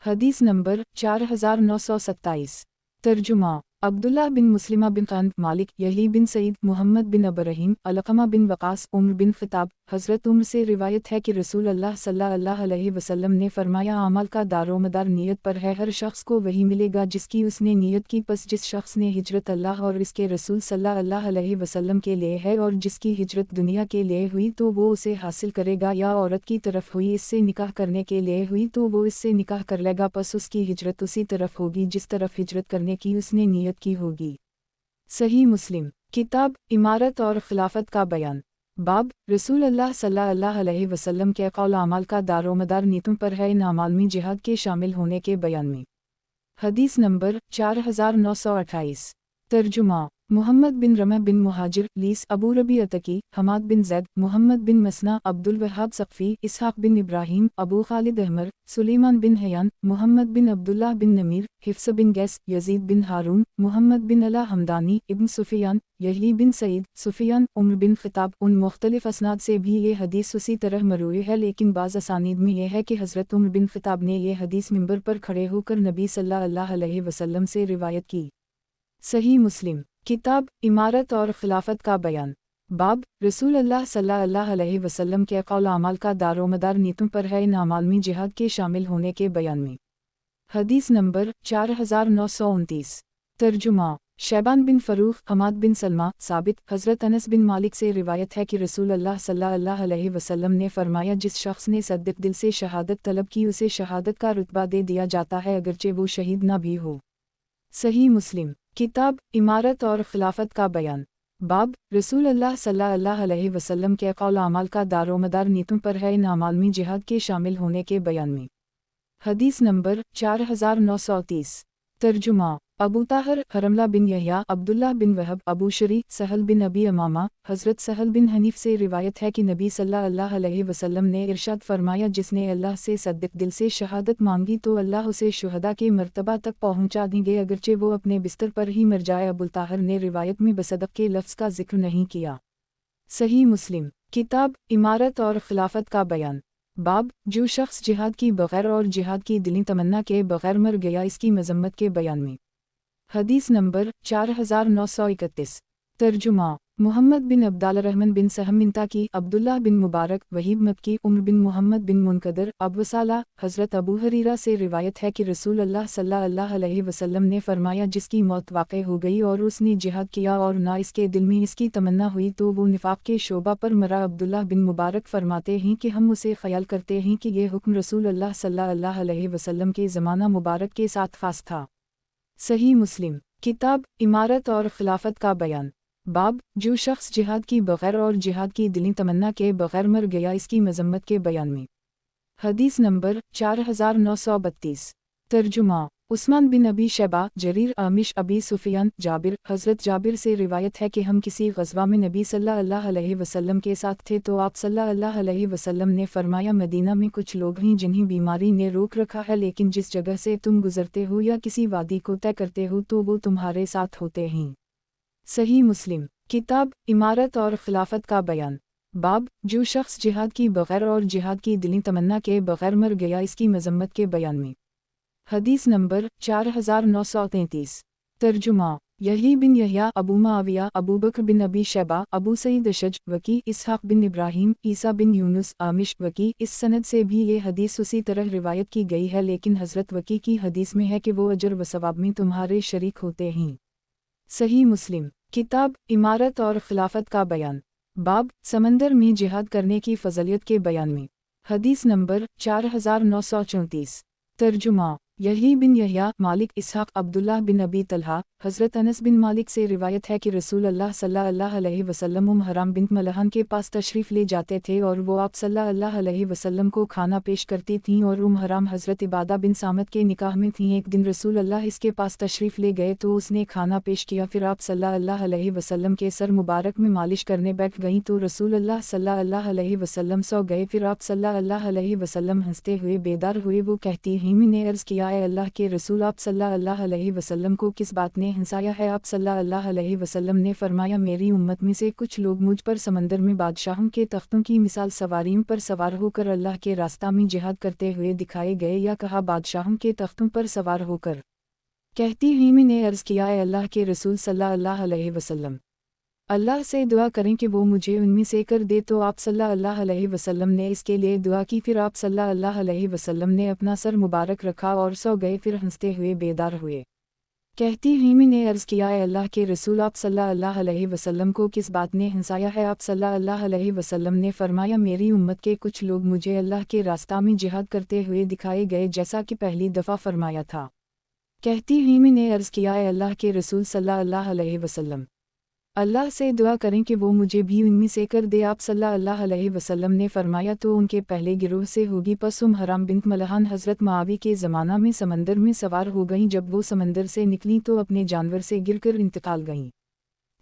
हदीस नंबर 4927। तर्जुमा अब्दुल्लाह बिन मुस्लिमा बिन क़ान, मालिक, यही बिन सईद, मुहम्मद बिन अबरहीम, अलक़मा बिन वक़ास, उम्र बिन ख़िताब, हज़रत उम्र से रिवायत है कि रसूल अल्लाह सल्लल्लाहु अलैहि वसल्लम ने फरमाया, अमाल का दारोमदार नीयत पर है, हर शख्स को वही मिलेगा जिसकी उसने नीयत की। पस जिस शख्स ने हिजरत अल्लाह और इसके रसूल सल्लल्लाहु अलैहि वसल्लम के लिए है और जिसकी हिजरत दुनिया के लिए हुई तो वो उसे हासिल करेगा, या औरत की तरफ हुई इससे निकाह करने के लिए हुई तो वो इससे निकाह कर लेगा, पस उसकी हिजरत उसी तरफ होगी जिस तरफ हिजरत करने की उसने नीयत की होगी। सही मुस्लिम। किताब इमारत और खिलाफत का बयान। बाब रसूल अल्लाह सल्लल्लाहु अलैहि वसल्लम के कौल अमाल का दारोमदार नीतों पर है, इन अमाल में जिहाद के शामिल होने के बयान में। हदीस नंबर 4928। तर्जुमा मुहम्मद बिन रमा बिन मुहाजिर, लीस, अबू रबी अतकी, हमाद बिन जैद, मुहम्मद बिन मसना, अब्दुल वहाब सक़फ़ी, इसहाक़ बिन इब्राहीम, अबू खालिद अहमर, सुलेमान बिन हयान, मुहम्मद बिन अब्दुल्लाह बिन नमीर, हिफ्स बिन गैस, यजीद बिन हारून, मुहम्मद बिन अला हमदानी, इब्न सुफियान, यही बिन सईद, सुफियान, उम्र बिन ख़िताब। उन मुख्तलिफ असनाद से भी ये हदीस उसी तरह मरूई है, लेकिन बाज़ असानीद में यह है कि हज़रत उम्र बिन ख़िताब ने यह हदीस मिंबर पर खड़े होकर नबी सल्लल्लाहु अलैहि वसल्लम से रिवायत की। सही मुस्लिम। किताब इमारत और खिलाफत का बयान। बाब रसूल अल्लाह सल्लल्लाहु अलैहि वसल्लम के कौल अमाल का दारोमदार नीतों पर है, इन अमाल में जिहाद के शामिल होने के बयान में। हदीस नंबर 4929। तर्जुमा शैबान बिन फ़रूख़, हमाद बिन सलमा, साबित, हज़रत अनस बिन मालिक से रिवायत है कि रसूल अल्लाह सल्लल्लाहु अलैहि वसल्लम ने फरमाया, जिस शख्स ने सद्दिक़ दिल से शहादत तलब की उसे शहादत का रुतबा दे दिया जाता है, अगरचे वो शहीद ना भी हो। सही मुस्लिम। किताब इमारत और खिलाफत का बयान। बाब रसूल अल्लाह सल्लल्लाहु अलैहि वसल्लम के कौल अमाल का दारोमदार नीतों पर है, इन अमाल में जिहाद के शामिल होने के बयान में। हदीस नंबर 4930। तर्जुमा अबू ताहर, हरमला बिन यहया, अब्दुल्लाह बिन वहब, अबू शरी, सहल बिन अबी अमामा, हज़रत सहल बिन हनीफ से रिवायत है कि नबी सल्लल्लाहु अलैहि वसल्लम ने इरशाद फरमाया, जिसने अल्लाह से सद्दिक़ दिल से शहादत मांगी तो अल्लाह उसे शुहदा के मर्तबा तक पहुँचा देंगे, अगरचे वो अपने बिस्तर पर ही मर जाए। अबू ताहर ने रिवायत में बसदक़ के लफ्ज़ का जिक्र नहीं किया। सही मुस्लिम। किताब इमारत और खिलाफत का बयान। बाब जो शख्स जिहाद की बग़ैर और जिहाद की दिली तमन्ना के बग़ैर मर गया, इसकी मज़म्मत के बयान में। हदीस नंबर 4931। तर्जुमा मुहम्मद बिन अब्दुर्रहमान बिन सहम बिन ताकी, अब्दुल्लाह बिन मुबारक, वहीब मक्की, उम्र बिन मुहम्मद बिन मुनकदर, अबवसाला। हज़रत अबू हरीरा से रिवायत है कि रसूल अल्लाह सल्लल्लाहु अलैहि वसल्लम ने फरमाया, जिसकी मौत वाक़ई हो गई और उसने जिहाद किया और ना इसके दिल में इसकी तमन्ना हुई तो वो निफाक़ के शोबा पर मरा। अब्दुल्लाह बिन मुबारक फरमाते हैं कि हम उसे ख्याल करते हैं कि ये हुक्म रसूल अल्लाह सल्लल्लाहु अलैहि वसल्लम के ज़माना मुबारक के साथ ख़ास था। सही मुस्लिम। किताब इमारत और खिलाफत का बयान। बाब जो शख्स जिहाद की बग़ैर और जिहाद की दिली तमन्ना के बग़ैर मर गया, इसकी मज़म्मत के बयान में। हदीस नंबर 4932। तर्जुमा उस्मान बिन अबी शैबा, जरीर, आमिश, अबी सुफियान, जाबिर। हज़रत जाबिर से रिवायत है कि हम किसी ग़ज़वा में नबी सल्लल्लाहु अलैहि वसल्लम के साथ थे तो आप सल्लल्लाहु अलैहि वसल्लम ने फरमाया, मदीना में कुछ लोग हैं जिन्हें बीमारी ने रोक रखा है, लेकिन जिस जगह से तुम गुज़रते हो या किसी वादी को तय करते हो तो वो तुम्हारे साथ होते हैं। सही मुस्लिम। किताब इमारत और खिलाफत का बयान। बाब जो शख्स जिहाद की बग़ैर और जिहाद की दिली तमन्ना के बग़ैर मर गया, इसकी मज़म्मत के बयान में। حدیث نمبر 4933۔ ترجمہ: یحییٰ بن یحییٰ، ابو معاویہ، ابو بکر بن ابی شیبہ، ابو سعید اشج، وکی، اسحاق بن ابراہیم، عیسیٰ بن یونس، عامش، وکی۔ اس سند سے بھی یہ حدیث اسی طرح روایت کی گئی ہے، لیکن حضرت وکی کی حدیث میں ہے کہ وہ اجر و ثواب میں تمہارے شریک ہوتے ہیں۔ صحیح مسلم، کتاب امارت اور خلافت کا بیان، باب سمندر میں جہاد کرنے کی فضیلت کے بیان میں۔ حدیث نمبر 4934۔ ترجمہ: یحییٰ بن یحییٰ، مالک، اسحاق، عبداللہ بن ابی طلحہ۔ حضرت انس بن مالک سے روایت ہے کہ رسول اللہ صلی اللہ علیہ وسلم حرام بنت ملحان کے پاس تشریف لے جاتے تھے اور وہ آپ صلی اللہ علیہ وسلم کو کھانا پیش کرتی تھیں، اور حرام حضرت عبادہ بن صامت کے نکاح میں تھیں۔ ایک دن رسول اللہ اس کے پاس تشریف لے گئے تو اس نے کھانا پیش کیا، پھر آپ صلی اللہ علیہ وسلم کے سر مبارک میں مالش کرنے بیٹھ گئیں تو رسول اللہ صلی اللہ علیہ وسلم سو گئے، پھر آپ صلی اللہ علیہ وسلم ہنستے ہوئے بیدار ہوئے۔ وہ کہتی ہیں، میں نے عرض کیا، اے اللہ کے رسول، آپ صلی اللہ علیہ وسلم کو کس بات نے ہنسایا ہے؟ آپ صلی اللہ علیہ وسلم نے فرمایا، میری امت میں سے کچھ لوگ مجھ پر سمندر میں بادشاہوں کے تختوں کی مثال سواریوں پر سوار ہو کر اللہ کے راستہ میں جہاد کرتے ہوئے دکھائے گئے، یا کہا بادشاہوں کے تختوں پر سوار ہو کر؟ کہتی ہیں، میں نے عرض کیا، اے اللہ کے رسول صلی اللہ علیہ وسلم، اللہ سے دعا کریں کہ وہ مجھے ان میں سے کر دے، تو آپ صلی اللہ علیہ وسلم نے اس کے لیے دعا کی، پھر آپ صلی اللہ علیہ وسلم نے اپنا سر مبارک رکھا اور سو گئے، پھر ہنستے ہوئے بیدار ہوئے۔ کہتی ہیں، میں نے عرض کیا، اے اللہ کے رسول، آپ صلی اللہ علیہ وسلم کو کس بات نے ہنسایا ہے؟ آپ صلی اللہ علیہ وسلم نے فرمایا، میری امت کے کچھ لوگ مجھے اللہ کے راستہ میں جہاد کرتے ہوئے دکھائے گئے، جیسا کہ پہلی دفعہ فرمایا تھا۔ کہتی ہیں، میں نے عرض کیا، اے اللہ کے رسول صلی اللہ علیہ وسلم، اللہ سے دعا کریں کہ وہ مجھے بھی ان میں سے کر دے۔ آپ صلی اللہ علیہ وسلم نے فرمایا، تو ان کے پہلے گروہ سے ہوگی۔ پس حرام بنت ملحان حضرت معاویہ کے زمانہ میں سمندر میں سوار ہو گئیں، جب وہ سمندر سے نکلیں تو اپنے جانور سے گر کر انتقال گئیں۔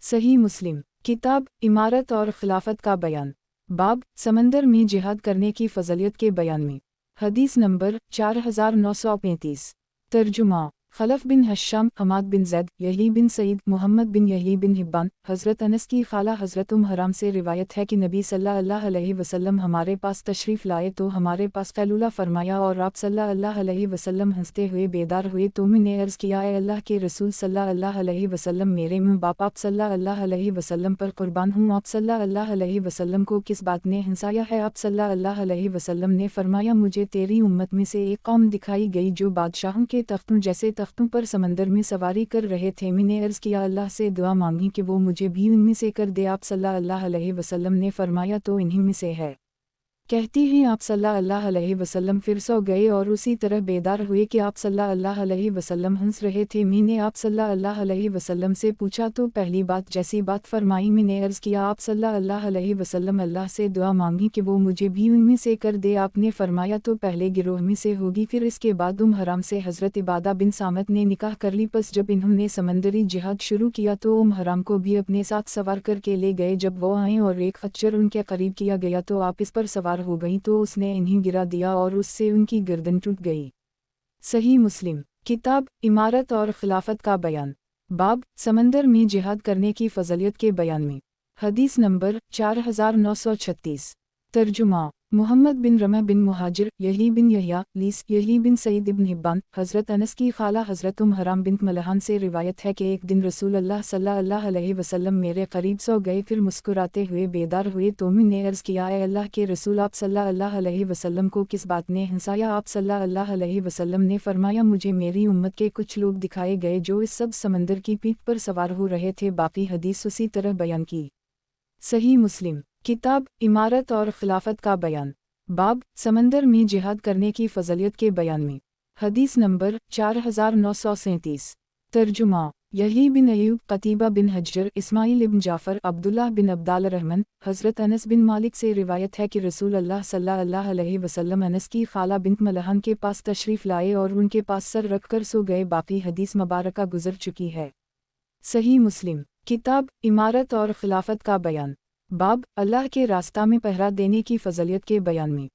صحیح مسلم، کتاب امارت اور خلافت کا بیان، باب سمندر میں جہاد کرنے کی فضیلت کے بیان میں۔ حدیث نمبر 4935۔ ترجمہ: خلف بن ہشام، حماد بن زید، یحییٰ بن سعید، محمد بن یحییٰ بن حبان۔ حضرت انس کی خالہ حضرت حرام سے روایت ہے کہ نبی صلی اللہ علیہ وسلم ہمارے پاس تشریف لائے تو ہمارے پاس قیلولہ فرمایا، اور آپ صلی اللہ علیہ وسلم ہنستے ہوئے بیدار ہوئے، تو میں نے عرض کیا، اے اللہ کے رسول صلی اللہ علیہ وسلم، میرے ماں باپ آپ صلی اللہ علیہ وسلم پر قربان ہوں۔ آپ صلی اللہ علیہ وسلم کو کس بات نے ہنسایا ہے؟ آپ صلی اللہ علیہ وسلم نے فرمایا، مجھے تیری امت میں سے ایک قوم دکھائی گئی جو بادشاہوں کے تختوں جیسے تختوں پر سمندر میں سواری کر رہے تھے۔ میں نے عرض کیا، اللہ سے دعا مانگی کہ وہ مجھے بھی ان میں سے کر دے۔ آپ صلی اللہ علیہ وسلم نے فرمایا، تو انہی میں سے ہے۔ کہتی ہیں، آپ صلی اللہ علیہ وسلم پھر سو گئے اور اسی طرح بیدار ہوئے کہ آپ صلی اللہ علیہ وسلم ہنس رہے تھے۔ میں نے آپ صلی اللہ علیہ وسلم سے پوچھا تو پہلی بات جیسی بات فرمائی۔ میں نے عرض کیا، آپ صلی اللہ علیہ وسلم، اللہ سے دعا مانگی کہ وہ مجھے بھی ان میں سے کر دے۔ آپ نے فرمایا، تو پہلے گروہ میں سے ہوگی۔ پھر اس کے بعد حرام سے حضرت عبادہ بن صامت نے نکاح کر لی۔ پس جب انہوں نے سمندری جہاد شروع کیا تو حرام کو بھی اپنے ساتھ سوار کر کے لے گئے۔ جب وہ آئیں اور ایک خچر ان کے قریب کیا گیا تو آپ اس پر سوار ہو گئیں، تو اس نے انہیں گرا دیا اور اس سے ان کی گردن ٹوٹ گئی۔ صحیح مسلم، کتاب امارت اور خلافت کا بیان، باب سمندر میں جہاد کرنے کی فضیلت کے بیان میں۔ حدیث نمبر 4936۔ ترجمہ: محمد بن رمح بن مہاجر، یحییٰ بن یحییٰ، لیث، یحییٰ بن سعید بن حبان۔ حضرت انس کی خالہ حضرت حرام بنت ملحان سے روایت ہے کہ ایک دن رسول اللہ صلی اللہ علیہ وسلم میرے قریب سو گئے، پھر مسکراتے ہوئے بیدار ہوئے، تو میں نے عرض کیا، اے اللہ کے رسول، آپ صلی اللہ علیہ وسلم کو کس بات نے ہنسایا؟ آپ صلی اللہ علیہ وسلم نے فرمایا، مجھے میری امت کے کچھ لوگ دکھائے گئے جو اس سب سمندر کی پیٹھ پر سوار ہو رہے تھے۔ باقی حدیث اسی طرح بیان کی۔ صحیح مسلم، کتاب امارت اور خلافت کا بیان، باب سمندر میں جہاد کرنے کی فضیلت کے بیان میں۔ حدیث نمبر 4937۔ ترجمہ: یحییٰ بن ایوب، قتیبہ بن حجر، اسماعیل بن جعفر، عبداللہ بن عبد الرحمن۔ حضرت انس بن مالک سے روایت ہے کہ رسول اللہ صلی اللہ علیہ وسلم انس کی خالہ بنت ملحان کے پاس تشریف لائے اور ان کے پاس سر رکھ کر سو گئے۔ باقی حدیث مبارکہ گزر چکی ہے۔ صحیح مسلم، کتاب امارت اور خلافت کا بیان، باب اللہ کے راستہ میں پہرا دینے کی فضیلت کے بیان میں۔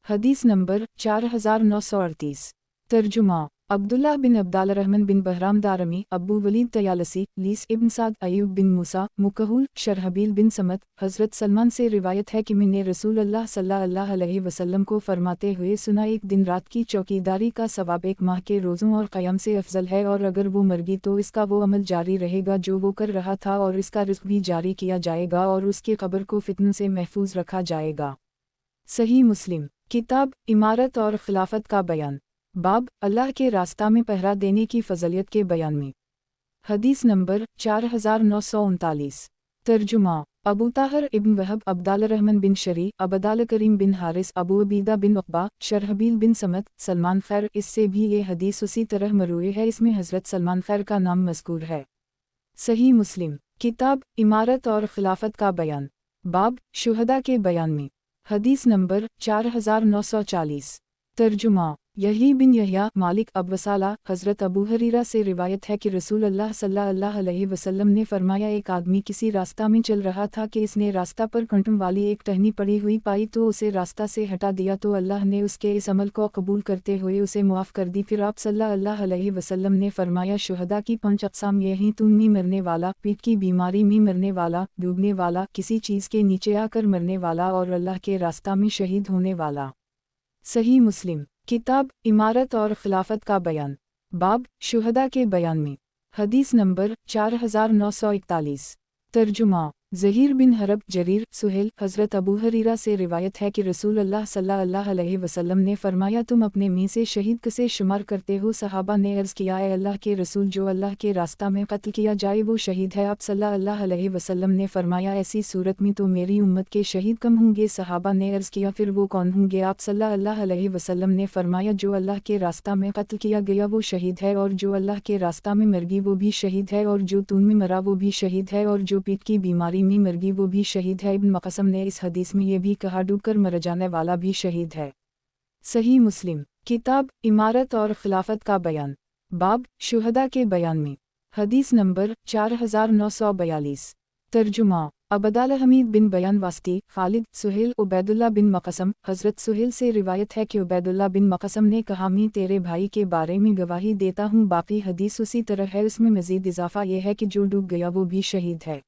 حدیث نمبر 4938۔ ترجمہ: عبداللہ بن عبدالرحمن بن بہرام دارمی، ابو ولید طیالسی، لیس ابن سعد، ایوب بن موسیٰ، مکہول، شرحبیل بن سمت۔ حضرت سلمان سے روایت ہے کہ میں نے رسول اللہ صلی اللہ علیہ وسلم کو فرماتے ہوئے سنا، ایک دن رات کی چوکیداری کا ثواب 1 ماہ کے روزوں اور قیام سے افضل ہے، اور اگر وہ مر گئی تو اس کا وہ عمل جاری رہے گا جو وہ کر رہا تھا، اور اس کا رزق بھی جاری کیا جائے گا، اور اس کی قبر کو فتنوں سے محفوظ رکھا جائے گا۔ صحیح مسلم۔ کتاب امارت اور خلافت کا بیان۔ باب اللہ کے راستہ میں پہرا دینے کی فضیلت کے بیان میں۔ حدیث نمبر 4939۔ ترجمہ۔ ابو طاہر ابن وہب عبدالرحمن بن شری، عبدالکریم بن حارث، ابو عبیدہ بن عقبہ، شرحبیل بن سمت، سلمان خیر۔ اس سے بھی یہ حدیث اسی طرح مروی ہے، اس میں حضرت سلمان خیر کا نام مذکور ہے۔ صحیح مسلم۔ کتاب امارت اور خلافت کا بیان۔ باب شہداء کے بیان میں۔ حدیث نمبر 4940۔ ترجمہ۔ یحییٰ بن یحییٰ مالک ابوصالح، حضرت ابو ہریرہ سے روایت ہے کہ رسول اللہ صلی اللہ علیہ وسلم نے فرمایا، ایک آدمی کسی راستہ میں چل رہا تھا کہ اس نے راستہ پر کنٹوں والی ایک ٹہنی پڑی ہوئی پائی تو اسے راستہ سے ہٹا دیا، تو اللہ نے اس کے اس عمل کو قبول کرتے ہوئے اسے معاف کر دی۔ پھر آپ صلی اللہ علیہ وسلم نے فرمایا، شہداء کی 5 اقسام یہ ہیں: خون میں مرنے والا، پیٹ کی بیماری میں مرنے والا، ڈوبنے والا، کسی چیز کے نیچے آ کر مرنے والا، اور اللہ کے راستہ میں شہید ہونے والا۔ صحیح مسلم۔ کتاب امارت اور خلافت کا بیان۔ باب شہداء کے بیان میں۔ حدیث نمبر 4941۔ ترجمہ۔ زہیر بن حرب، جریر، سہیل۔ حضرت ابو ہریرہ سے روایت ہے کہ رسول اللہ صلی اللہ علیہ وسلم نے فرمایا، تم اپنے میں سے شہید کسے شمار کرتے ہو؟ صحابہ نے عرض کیا، اے اللہ کے رسول، جو اللہ کے راستہ میں قتل کیا جائے وہ شہید ہے۔ آپ صلی اللہ علیہ وسلم نے فرمایا، ایسی صورت میں تو میری امت کے شہید کم ہوں گے۔ صحابہ نے عرض کیا، پھر وہ کون ہوں گے؟ آپ صلی اللہ علیہ وسلم نے فرمایا، جو اللہ کے راستہ میں قتل کیا گیا وہ شہید ہے، اور جو اللہ کے راستہ میں مر گئی وہ بھی شہید ہے، اور جو خون میں مرا وہ بھی شہید ہے، اور جو پیٹ کی بیماری میں مر گئی وہ بھی شہید ہے۔ ابن مقسم نے اس حدیث میں یہ بھی کہا، ڈوب کر مر جانے والا بھی شہید ہے۔ صحیح مسلم۔ کتاب امارت اور خلافت کا بیان۔ باب شہداء کے بیان میں۔ حدیث نمبر 4942۔ ترجمہ۔ عبدالحمید بن بیان واسطی، خالد، سہیل، عبید اللہ بن مقسم۔ حضرت سہیل سے روایت ہے کہ عبید اللہ بن مقسم نے کہا، میں تیرے بھائی کے بارے میں گواہی دیتا ہوں۔ باقی حدیث اسی طرح ہے، اس میں مزید اضافہ یہ ہے کہ جو ڈوب گیا وہ بھی شہید ہے۔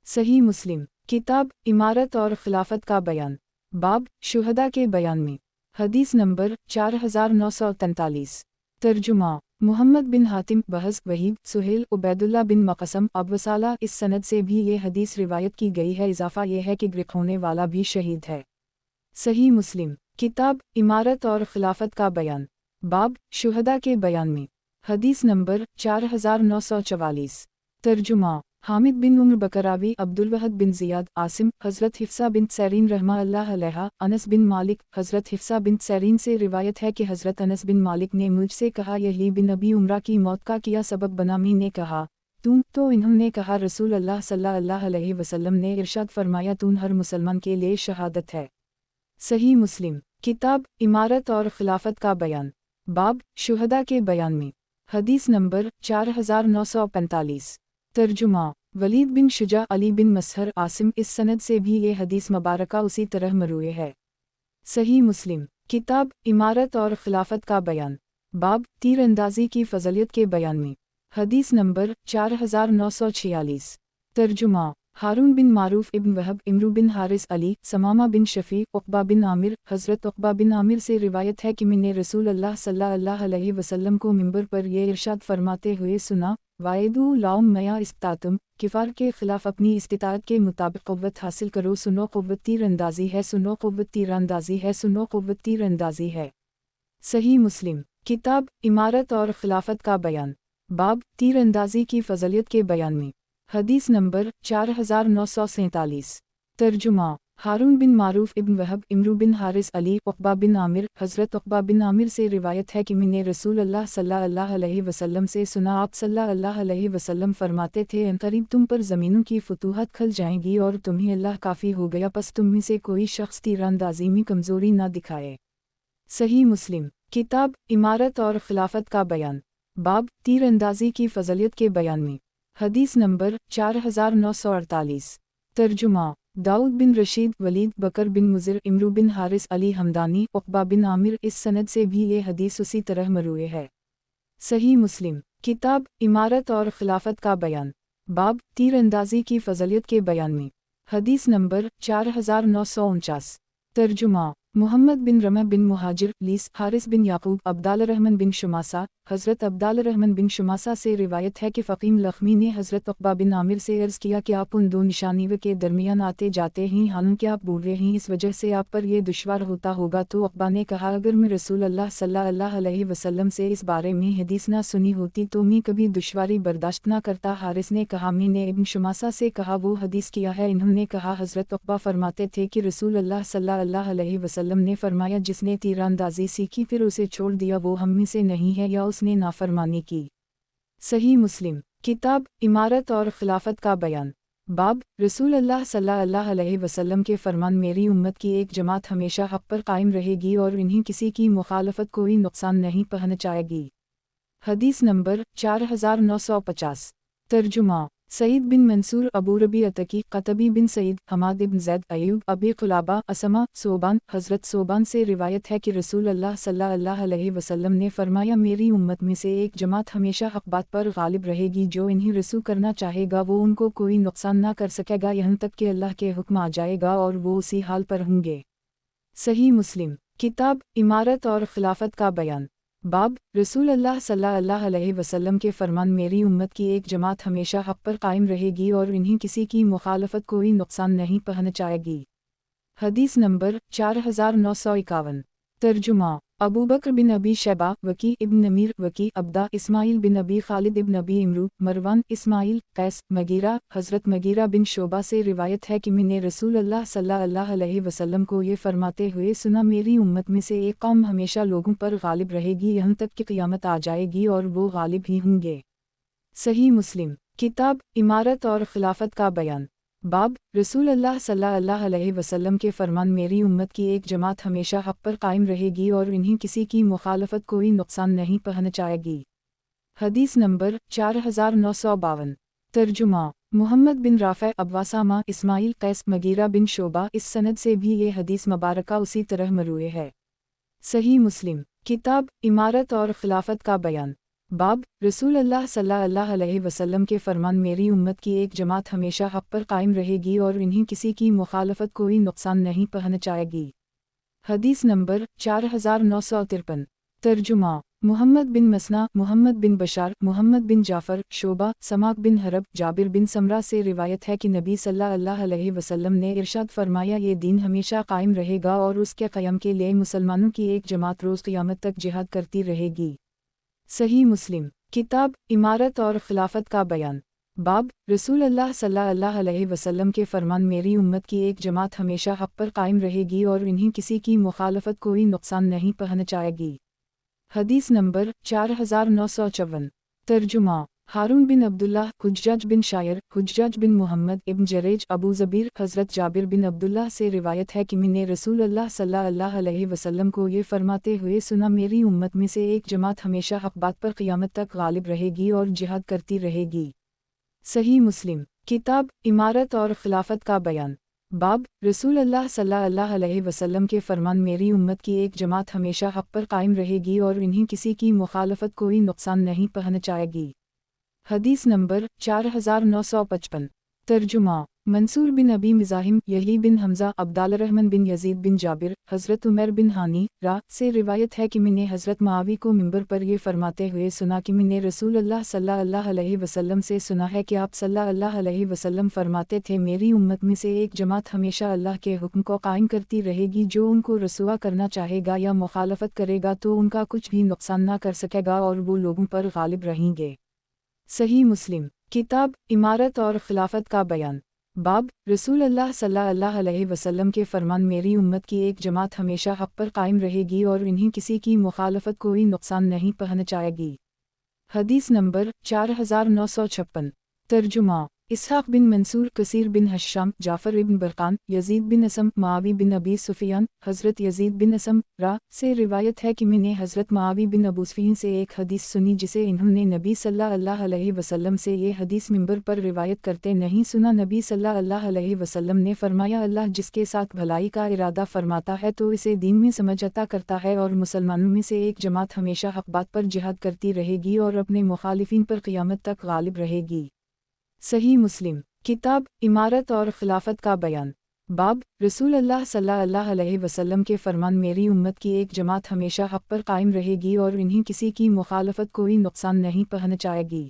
صحیح مسلم۔ کتاب امارت اور خلافت کا بیان۔ باب شہداء کے بیان میں۔ حدیث نمبر 4943۔ ترجمہ۔ محمد بن حاتم، بہز، وہیب، سہیل، عبید اللہ بن مقسم، ابوصالح۔ اس سند سے بھی یہ حدیث روایت کی گئی ہے، اضافہ یہ ہے کہ غرق ہونے والا بھی شہید ہے۔ صحیح مسلم۔ کتاب امارت اور خلافت کا بیان۔ باب شہداء کے بیان میں۔ حدیث نمبر 4944۔ ترجمہ۔ حامد بن عمر بکراوی، عبدالوہد بن زیاد، عاصم۔ حضرت حفصہ بنت سیرین رحمہ اللہ علیہا، انس بن مالک۔ حضرت حفصہ بنت سیرین سے روایت ہے کہ حضرت انس بن مالک نے مجھ سے کہا، یحییٰ بن ابی عمرہ کی موت کا کیا سبب بنا؟ میں نے کہا، تو انہوں نے کہا، رسول اللہ صلی اللہ علیہ وسلم نے ارشاد فرمایا، ہر مسلمان کے لیے شہادت ہے۔ صحیح مسلم۔ کتاب امارت اور خلافت کا بیان۔ باب شہداء کے بیان میں۔ حدیث نمبر 4945۔ ترجمہ۔ ولید بن شجاع، علی بن مسہر، عاصم۔ اس سند سے بھی یہ حدیث مبارکہ اسی طرح مروی ہے۔ صحیح مسلم۔ کتاب امارت اور خلافت کا بیان۔ باب تیر اندازی کی فضیلت کے بیان میں۔ حدیث نمبر 4946۔ ترجمہ۔ ہارون بن معروف ابن وہب، عمرو بن حارث، علی، ثمامہ بن شفیق، عقبہ بن عامر۔ حضرت عقبہ بن عامر سے روایت ہے کہ میں نے رسول اللہ صلی اللہ علیہ وسلم کو منبر پر یہ ارشاد فرماتے ہوئے سنا، وَاعِدُوا لَهُم مَا اسْتَطَعْتُمْ، کفار کے خلاف اپنی استطاعت کے مطابق قوت حاصل کرو۔ سنو قوت تیر اندازی ہے، سنو قوت تیر اندازی ہے، سنو قوت تیر اندازی ہے۔ صحیح مسلم۔ کتاب امارت اور خلافت کا بیان۔ باب تیر اندازی کی فضیلت کے بیان میں۔ حدیث نمبر 4947۔ ترجمہ۔ ہارون بن معروف ابن وہب، عمرو بن حارث، علی، عقبہ بن عامر۔ حضرت عقبہ بن عامر سے روایت ہے کہ میں نے رسول اللہ صلی اللہ علیہ وسلم سے سنا، آپ صلی اللہ علیہ وسلم فرماتے تھے، عنقریب تم پر زمینوں کی فتوحات کھل جائیں گی اور تمہیں اللہ کافی ہو گیا، پس تم میں سے کوئی شخص تیر اندازی میں کمزوری نہ دکھائے۔ صحیح مسلم۔ کتاب امارت اور خلافت کا بیان۔ باب تیر اندازی کی فضیلت کے بیان میں۔ حدیث نمبر 4948۔ ترجمہ۔ داؤد بن رشید، ولید، بکر بن مضر، عمرو بن حارث، علی حمدانی، عقبہ بن عامر۔ اس سند سے بھی یہ حدیث اسی طرح مروی ہے۔ صحیح مسلم کتاب इमारत और खिलाफत का बयान बाब तीर अंदाजी की फ़ज़लियत के बयान में हदीस नंबर 4949 तर्जुमा मोहम्मद बिन रमा बिन मुहाजिर लीस हारिस बिन याकूब अब्दाल-उर-रहमान बिन शुमासा हज़रत अब्दाल-उर-रहमान बिन शुमासा से रिवायत है कि फ़कीम लख्मी ने हज़रत उक़बा बिन आमिर से अर्ज़ किया कि आप उन दो निशानियों के दरमियान आते जाते हैं, हालांकि आप बूढ़े हैं, इस वजह से आप पर यह दुश्वार होता होगा। तो उक़बा ने कहा, अगर मैं रसूल अल्लाह सल्लल्लाहु अलैहि वसल्लम से इस बारे में हदीस ना सुनी होती तो मैं कभी दुश्वारी बर्दाश्त ना करता। हारिस ने कहा, मैंने इब्न शुमासा से कहा, वो हदीस किया है? इन्होंने कहा, हज़रत उक़बा फरमाते थे कि रसूल अल्लाह सल्लल्लाहु अलैहि वसल्लम ने फरमाया, जिसने तीरंदाजी सीखी फिर उसे छोड़ दिया वो हम में से नहीं है या उसने नाफरमानी की। सही मुस्लिम किताब इमारत और खिलाफत का बयान बाब रसूल अल्लाह सल्लल्लाहु अलैहि वसल्लम के फरमान, मेरी उम्मत की एक जमात हमेशा हक़ पर कायम रहेगी और इन्हें किसी की मुखालफत कोई नुकसान नहीं पहुंचाएगी। हदीस नंबर 4950 तर्जुमा सईद बिन मंसूर अबू रबी अतकी क़तबी बिन सईद हमाद इब्न ज़ैद अयूब अबी क़ुलाबा असमा सोबान हज़रत सोबान से रिवायत है कि रसूल अल्लाह सल्लल्लाहु अलैहि वसल्लम ने फरमाया, मेरी उम्मत में से एक जमात हमेशा हक़ बात पर गालिब रहेगी, जो इन्हें रसू करना चाहेगा वो उनको कोई नुकसान ना कर सकेगा यहाँ तक कि अल्लाह के हुक्म आ जाएगा और वो उसी हाल पर होंगे। सही मुस्लिम किताब इमारत और खिलाफत का बयान बाब रसूल अल्लाह सल्लल्लाहु अलैहि वसल्लम के फरमान, मेरी उम्मत की एक जमात हमेशा हक़ पर कायम रहेगी और इन्हें किसी की मुखालफत कोई नुकसान नहीं पहुंचाएगी। हदीस नंबर 4951 तर्जुमा अबू बकर बिन अबी शैबा वकी इब्न नमीर वकी अब्दा इस्माइल बिन अबी खालिद इब्न अबी इमरू मरवान इस्माइल कैस मगीरा हज़रत मगीरा बिन शोबा से रिवायत है कि मैंने रसूल अल्लाह सल्लल्लाहु अलैहि वसल्लम को ये फरमाते हुए सुना, मेरी उम्मत में से एक कौम हमेशा लोगों पर गालिब रहेगी यहाँ तक कि क़यामत आ जाएगी और वो गालिब ही होंगे। सही मुस्लिम किताब इमारत और खिलाफत का बयान बाब रसूल अल्लाह सल्लल्लाहु अलैहि वसल्लम के फरमान, मेरी उम्मत की एक जमात हमेशा हक़ पर कायम रहेगी और इन्हें किसी की मुखालफत कोई नुकसान नहीं पहुंचाएगी। हदीस नंबर 4952 तर्जुमा मोहम्मद बिन राफ़े अब्वासामा इस्माइल कैस मगीरा बिन शोबा, इस सनद से भी ये हदीस मुबारका उसी तरह मरूए है। सही मुस्लिम किताब इमारत और खिलाफत का बयान बाब रसूल अल्लाह सल्लल्लाहु अलैहि वसल्लम के फरमान, मेरी उम्मत की एक जमात हमेशा हक़ पर कायम रहेगी और इन्हें किसी की मुखालफत कोई नुकसान नहीं पहुंचाएगी। हदीस नंबर 4953 तर्जुमा मोहम्मद बिन मसना मोहम्मद बिन बशार मोहम्मद बिन जाफ़र शोबा समाक बिन हरब जाबिर बिन समरा से रिवायत है कि नबी सल्लल्लाहु अलैहि वसल्लम ने इरशाद फरमाया, ये दीन हमेशा कायम रहेगा और उसके क़याम के लिए मुसलमानों की एक जमात रोज़ क़यामत तक जिहाद करती रहेगी। सही मुस्लिम किताब इमारत और खिलाफत का बयान बाब रसूल अल्लाह सल्लल्लाहु अलैहि वसल्लम के फरमान, मेरी उम्मत की एक जमात हमेशा हक़ पर कायम रहेगी और इन्हें किसी की मुखालफत कोई नुकसान नहीं पहुंचाएगी। हदीस नंबर 4954 तर्जुमा हारून बिन अब्दुल्लाह हुज्जाज बिन शायर हुज्जाज बिन मोहम्मद इब्न जरेज अबू ज़बीर हज़रत जाबिर बिन अब्दुल्लाह से रिवायत है कि मैंने रसूल अल्लाह सल्लल्लाहु अलैहि वसल्लम को ये फरमाते हुए सुना, मेरी उम्मत में से एक जमात हमेशा हक़ बात पर क़यामत तक गालिब रहेगी और जिहाद करती रहेगी। सही मुस्लिम किताब इमारत और खिलाफत का बयान बाब रसूल अल्लाह सल्लल्लाहु अलैहि वसल्लम के फरमान, मेरी उम्मत की एक जमात हमेशा हक़ पर कायम रहेगी और इन्हें किसी की मुखालफत कोई नुकसान नहीं पहुंचाएगी। हदीस नंबर 4955 तर्जुमा मंसूर बिन अबी मिज़ाहिम यही बिन हमज़ा अब्दाल-उर-रहमान बिन यज़ीद बिन जाबिर हज़रत उमर बिन हानी रा से रिवायत है कि मैंने हज़रत मुआवी को मिंबर पर ये फरमाते हुए सुना कि मैंने रसूल अल्लाह सल्लल्लाहु अलैहि वसल्लम से सुना है कि आप सल्लल्लाहु अलैहि वसल्लम फरमाते थे, मेरी उम्मत में से एक जमात हमेशा अल्लाह के हुक्म को कायम करती रहेगी, जो उनको रसूआ करना चाहेगा या मुखालफत करेगा तो उनका कुछ भी नुकसान ना कर सकेगा और वो लोगों पर गालिब रहेंगे। सही मुस्लिम किताब इमारत और खिलाफत का बयान बाब रसूल अल्लाह सल्लल्लाहु अलैहि वसल्लम के फरमान, मेरी उम्मत की एक जमात हमेशा हक़ पर कायम रहेगी और इन्हें किसी की मुखालफत कोई नुकसान नहीं पहुंचाएगी। हदीस नंबर 4956 तर्जुमा اسحاق بن منصور، کثیر بن ہشام، جعفر ابن برقان، یزید بن اسم، معاوی بن ابی سفیان، حضرت یزید بن اسم سے روایت ہے کہ میں نے حضرت معاوی بن ابو سفیان سے ایک حدیث سنی جسے انہوں نے نبی صلی اللہ علیہ وسلم سے یہ حدیث منبر پر روایت کرتے نہیں سنا۔ نبی صلی اللہ علیہ وسلم نے فرمایا، اللہ جس کے ساتھ بھلائی کا ارادہ فرماتا ہے تو اسے دین میں سمجھ عطا کرتا ہے، اور مسلمانوں میں سے ایک جماعت ہمیشہ حق بات پر جہاد کرتی رہے گی اور اپنے مخالفین پر قیامت تک غالب رہے گی۔ صحیح مسلم، کتاب امارت اور خلافت کا بیان، باب رسول اللہ صلی اللہ علیہ وسلم کے فرمان، میری امت کی ایک جماعت ہمیشہ حق پر قائم رہے گی اور انہیں کسی کی مخالفت کوئی نقصان نہیں پہنچائے گی۔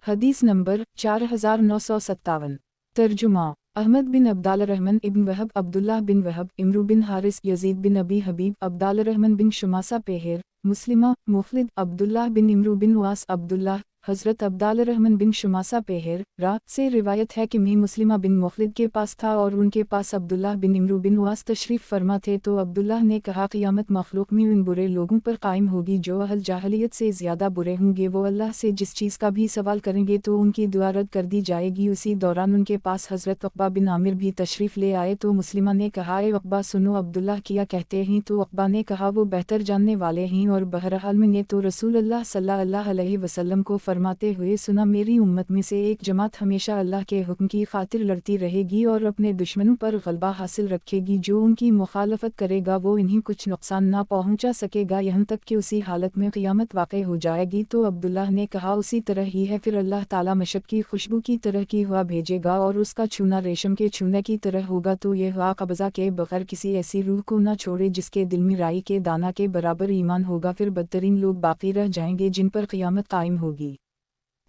حدیث نمبر 4957۔ ترجمہ: احمد بن عبدالرحمن ابن وہب، عبداللہ بن وہب، عمرو بن حارث، یزید بن ابی حبیب، عبدالرحمن بن شماسہ پیہر، مسلمہ، مخلد، عبداللہ بن عمرو بن واس، عبداللہ حضرت عبدالرحمن بن شماسہ پیہر سے روایت ہے کہ میں مسلمہ بن مخلد کے پاس تھا اور ان کے پاس عبداللہ بن عمرو بن واس تشریف فرما تھے، تو عبداللہ نے کہا، قیامت مخلوق میں ان برے لوگوں پر قائم ہوگی جو اہل جاہلیت سے زیادہ برے ہوں گے، وہ اللہ سے جس چیز کا بھی سوال کریں گے تو ان کی دعا رد کر دی جائے گی۔ اسی دوران ان کے پاس حضرت عقبہ بن عامر بھی تشریف لے آئے، تو مسلمہ نے کہا، اے عقبہ سنو، عبداللہ کیا کہتے ہیں؟ تو عقبہ نے کہا، وہ بہتر جاننے والے ہیں۔ اور بہرحال میں نے تو رسول اللہ صلی اللہ علیہ وسلم کو فرماتے ہوئے سنا، میری امت میں سے ایک جماعت ہمیشہ اللہ کے حکم کی خاطر لڑتی رہے گی اور اپنے دشمنوں پر غلبہ حاصل رکھے گی، جو ان کی مخالفت کرے گا وہ انہیں کچھ نقصان نہ پہنچا سکے گا یہاں تک کہ اسی حالت میں قیامت واقع ہو جائے گی۔ تو عبداللہ نے کہا، اسی طرح ہی ہے، پھر اللہ تعالیٰ مشک کی خوشبو کی طرح کی ہوا بھیجے گا اور اس کا چھونا ریشم کے چھونے کی طرح ہوگا، تو یہ ہوا قبضہ کے بغیر کسی ایسی روح کو نہ چھوڑے جس کے دل میں رائی کے دانہ کے برابر ایمان ہوگا، پھر بدترین لوگ باقی رہ جائیں گے جن پر قیامت قائم ہوگی۔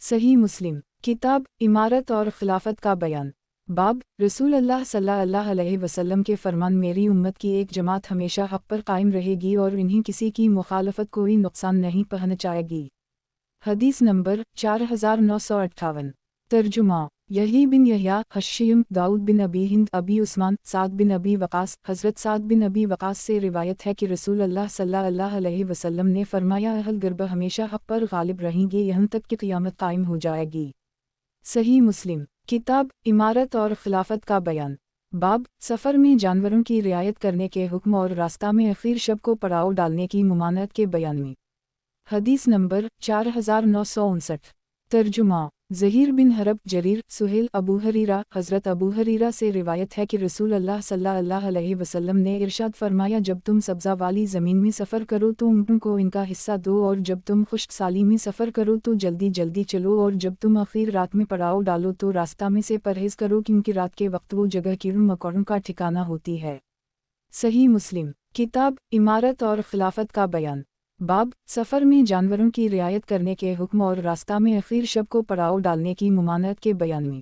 صحیح مسلم، کتاب امارت اور خلافت کا بیان، باب رسول اللہ صلی اللہ علیہ وسلم کے فرمان، میری امت کی ایک جماعت ہمیشہ حق پر قائم رہے گی اور انہیں کسی کی مخالفت کوئی نقصان نہیں پہنچائے گی۔ حدیث نمبر 4958۔ ترجمہ: یحییٰ بن یحییٰ، حشیم، داؤد بن ابی ہند، ابی عثمان، سعد بن ابی وقاص، حضرت سعد بن ابی وقاص سے روایت ہے کہ رسول اللہ صلی اللہ علیہ وسلم نے فرمایا، اہل غربہ ہمیشہ حق پر غالب رہیں گے یہاں تک کہ قیامت قائم ہو جائے گی۔ صحیح مسلم، کتاب امارت اور خلافت کا بیان، باب سفر میں جانوروں کی رعایت کرنے کے حکم اور راستہ میں اخیر شب کو پڑاؤ ڈالنے کی ممانعت کے بیان میں۔ حدیث نمبر 4959۔ ترجمہ: زہیر بن حرب، جریر، سہیل، ابو ہریرہ، حضرت ابو ہریرہ سے روایت ہے کہ رسول اللہ صلی اللہ علیہ وسلم نے ارشاد فرمایا، جب تم سبزہ والی زمین میں سفر کرو تو اونٹوں کو ان کا حصہ دو، اور جب تم خشک سالی میں سفر کرو تو جلدی جلدی چلو، اور جب تم اخیر رات میں پڑاؤ ڈالو تو راستہ میں سے پرہیز کرو، کیونکہ رات کے وقت وہ جگہ کیڑوں مکوڑوں کا ٹھکانہ ہوتی ہے۔ صحیح مسلم، کتاب امارت اور خلافت کا بیان، باب سفر میں جانوروں کی رعایت کرنے کے حکم اور راستہ میں اخیر شب کو پڑاؤ ڈالنے کی ممانعت کے بیان میں۔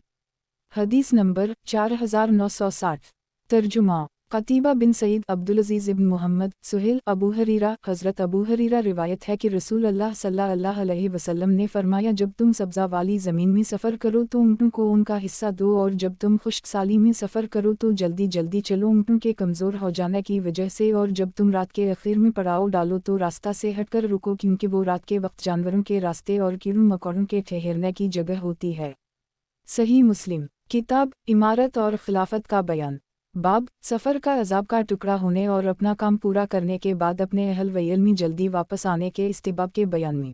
حدیث نمبر 4960۔ ترجمہ: قتیبہ بن سعید، عبدالعزیز بن محمد، سہیل، ابو ہریرہ، حضرت ابو ہریرہ روایت ہے کہ رسول اللہ صلی اللہ علیہ وسلم نے فرمایا، جب تم سبزہ والی زمین میں سفر کرو تو اونٹوں کو ان کا حصہ دو، اور جب تم خشک سالی میں سفر کرو تو جلدی جلدی چلو اونٹوں کے کمزور ہو جانے کی وجہ سے، اور جب تم رات کے اخیر میں پڑاؤ ڈالو تو راستہ سے ہٹ کر رکو، کیونکہ وہ رات کے وقت جانوروں کے راستے اور کیڑوں مکوڑوں کے ٹھہرنے کی جگہ ہوتی ہے۔ صحیح مسلم، کتاب امارت اور خلافت کا بیان، باب سفر کا عذاب کا ٹکڑا ہونے اور اپنا کام پورا کرنے کے بعد اپنے اہل ویل میں جلدی واپس آنے کے استحباب کے بیان میں۔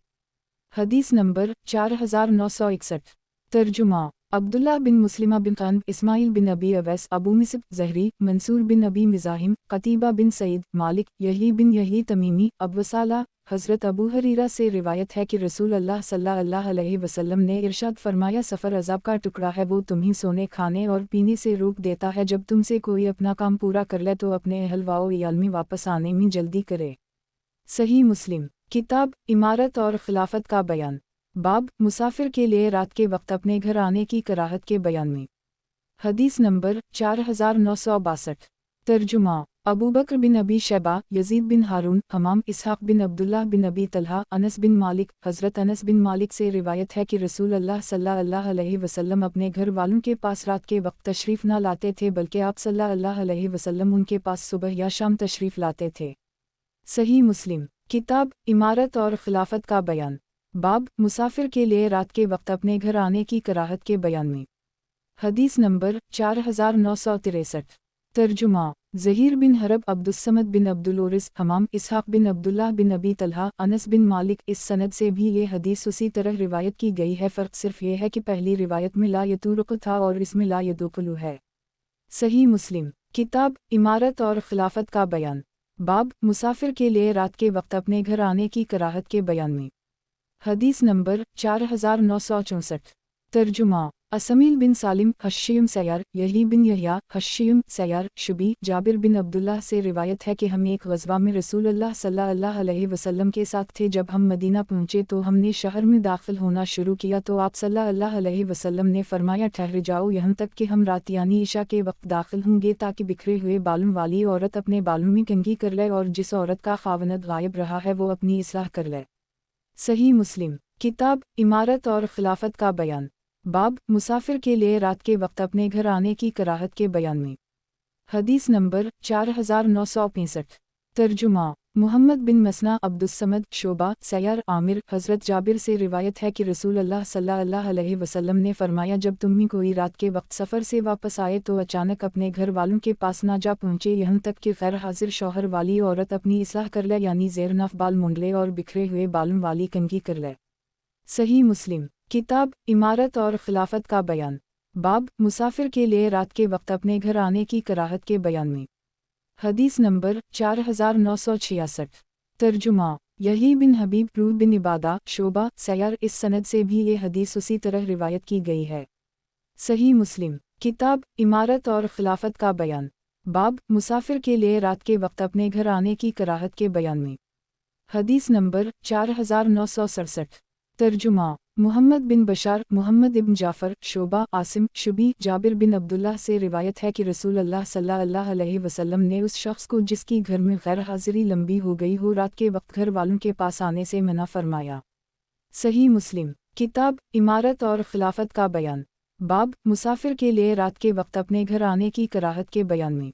حدیث نمبر 4961۔ ترجمہ: عبداللہ بن مسلمہ بن قنب، اسماعیل بن ابی اویس، ابو مصعب زہری، منصور بن ابی مزاحم، قتیبہ بن سعید، مالک، یحییٰ بن یحییٰ تمیمی، ابو صالح، حضرت ابو ہریرہ سے روایت ہے کہ رسول اللہ صلی اللہ علیہ وسلم نے ارشاد فرمایا، سفر عذاب کا ٹکڑا ہے، وہ تمہیں سونے، کھانے اور پینے سے روک دیتا ہے، جب تم سے کوئی اپنا کام پورا کر لے تو اپنے اہل و عیال میں واپس آنے میں جلدی کرے۔ صحیح مسلم، کتاب امارت اور خلافت کا بیان، باب مسافر کے لیے رات کے وقت اپنے گھر آنے کی کراہت کے بیان میں۔ حدیث نمبر 4962۔ ترجمہ: ابو بکر بن ابی شیبہ، یزید بن ہارون، حمام، اسحاق بن عبداللہ بن ابی طلحہ، انس بن مالک، حضرت انس بن مالک سے روایت ہے کہ رسول اللہ صلی اللہ علیہ وسلم اپنے گھر والوں کے پاس رات کے وقت تشریف نہ لاتے تھے، بلکہ آپ صلی اللہ علیہ وسلم ان کے پاس صبح یا شام تشریف لاتے تھے۔ صحیح مسلم، کتاب امارت اور خلافت کا بیان، باب مسافر کے لیے رات کے وقت اپنے گھر آنے کی کراہت کے بیان میں۔ حدیث نمبر 4963۔ ترجمہ: زہیر بن حرب عبدالصمد بن عبدالورث حمام اسحاق بن عبداللہ بن ابی طلحہ انس بن مالک۔ اس سند سے بھی یہ حدیث اسی طرح روایت کی گئی ہے، فرق صرف یہ ہے کہ پہلی روایت میں لا یطرق تھا اور اس میں لا یدخل ہے۔ صحیح مسلم کتاب امارت اور خلافت کا بیان، باب مسافر کے لیے رات کے وقت اپنے گھر آنے کی کراہت کے بیان میں۔ حدیث نمبر 4964۔ ترجمہ: اسمیل بن سالم حشیم سیار، یحیی بن یحییٰ حشیم سیار شبی، جابر بن عبداللہ سے روایت ہے کہ ہم ایک غزوہ میں رسول اللہ صلی اللہ علیہ وسلم کے ساتھ تھے۔ جب ہم مدینہ پہنچے تو ہم نے شہر میں داخل ہونا شروع کیا تو آپ صلی اللہ علیہ وسلم نے فرمایا ٹھہر جاؤ یہاں تک کہ ہم رات یعنی عشاء کے وقت داخل ہوں گے، تاکہ بکھرے ہوئے بالوں والی عورت اپنے بالوں میں کنگھی کر لے اور جس عورت کا خاوند غائب رہا ہے وہ اپنی اصلاح کر لے۔ صحیح مسلم کتاب امارت اور خلافت کا بیان، باب مسافر کے لیے رات کے وقت اپنے گھر آنے کی کراہت کے بیان میں۔ حدیث نمبر 4965۔ ترجمہ: محمد بن مسنہ عبدالصمد شعبہ سیار عامر، حضرت جابر سے روایت ہے کہ رسول اللہ صلی اللہ علیہ وسلم نے فرمایا جب تم میں کوئی رات کے وقت سفر سے واپس آئے تو اچانک اپنے گھر والوں کے پاس نہ جا پہنچے یہاں تک کہ غیر حاضر شوہر والی عورت اپنی اصلاح کر لے یعنی زیر ناف بال مونڈ لے اور بکھرے ہوئے بالوں والی کنگھی کر لے۔ صحیح مسلم کتاب امارت اور خلافت کا بیان، باب مسافر کے لیے رات کے وقت اپنے گھر آنے کی کراہت کے بیان میں۔ حدیث نمبر 4966۔ ترجمہ: یحییٰ بن حبیب روح بن عبادہ شعبہ سیار، اس سند سے بھی یہ حدیث اسی طرح روایت کی گئی ہے۔ صحیح مسلم کتاب امارت اور خلافت کا بیان، باب مسافر کے لیے رات کے وقت اپنے گھر آنے کی کراہت کے بیان میں۔ حدیث نمبر 4967۔ ترجمہ: محمد بن بشار محمد ابن جعفر شعبہ عاصم شبی، جابر بن عبداللہ سے روایت ہے کہ رسول اللہ صلی اللہ علیہ وسلم نے اس شخص کو جس کی گھر میں غیر حاضری لمبی ہو گئی ہو رات کے وقت گھر والوں کے پاس آنے سے منع فرمایا۔ صحیح مسلم کتاب امارت اور خلافت کا بیان، باب مسافر کے لیے رات کے وقت اپنے گھر آنے کی کراہت کے بیان میں۔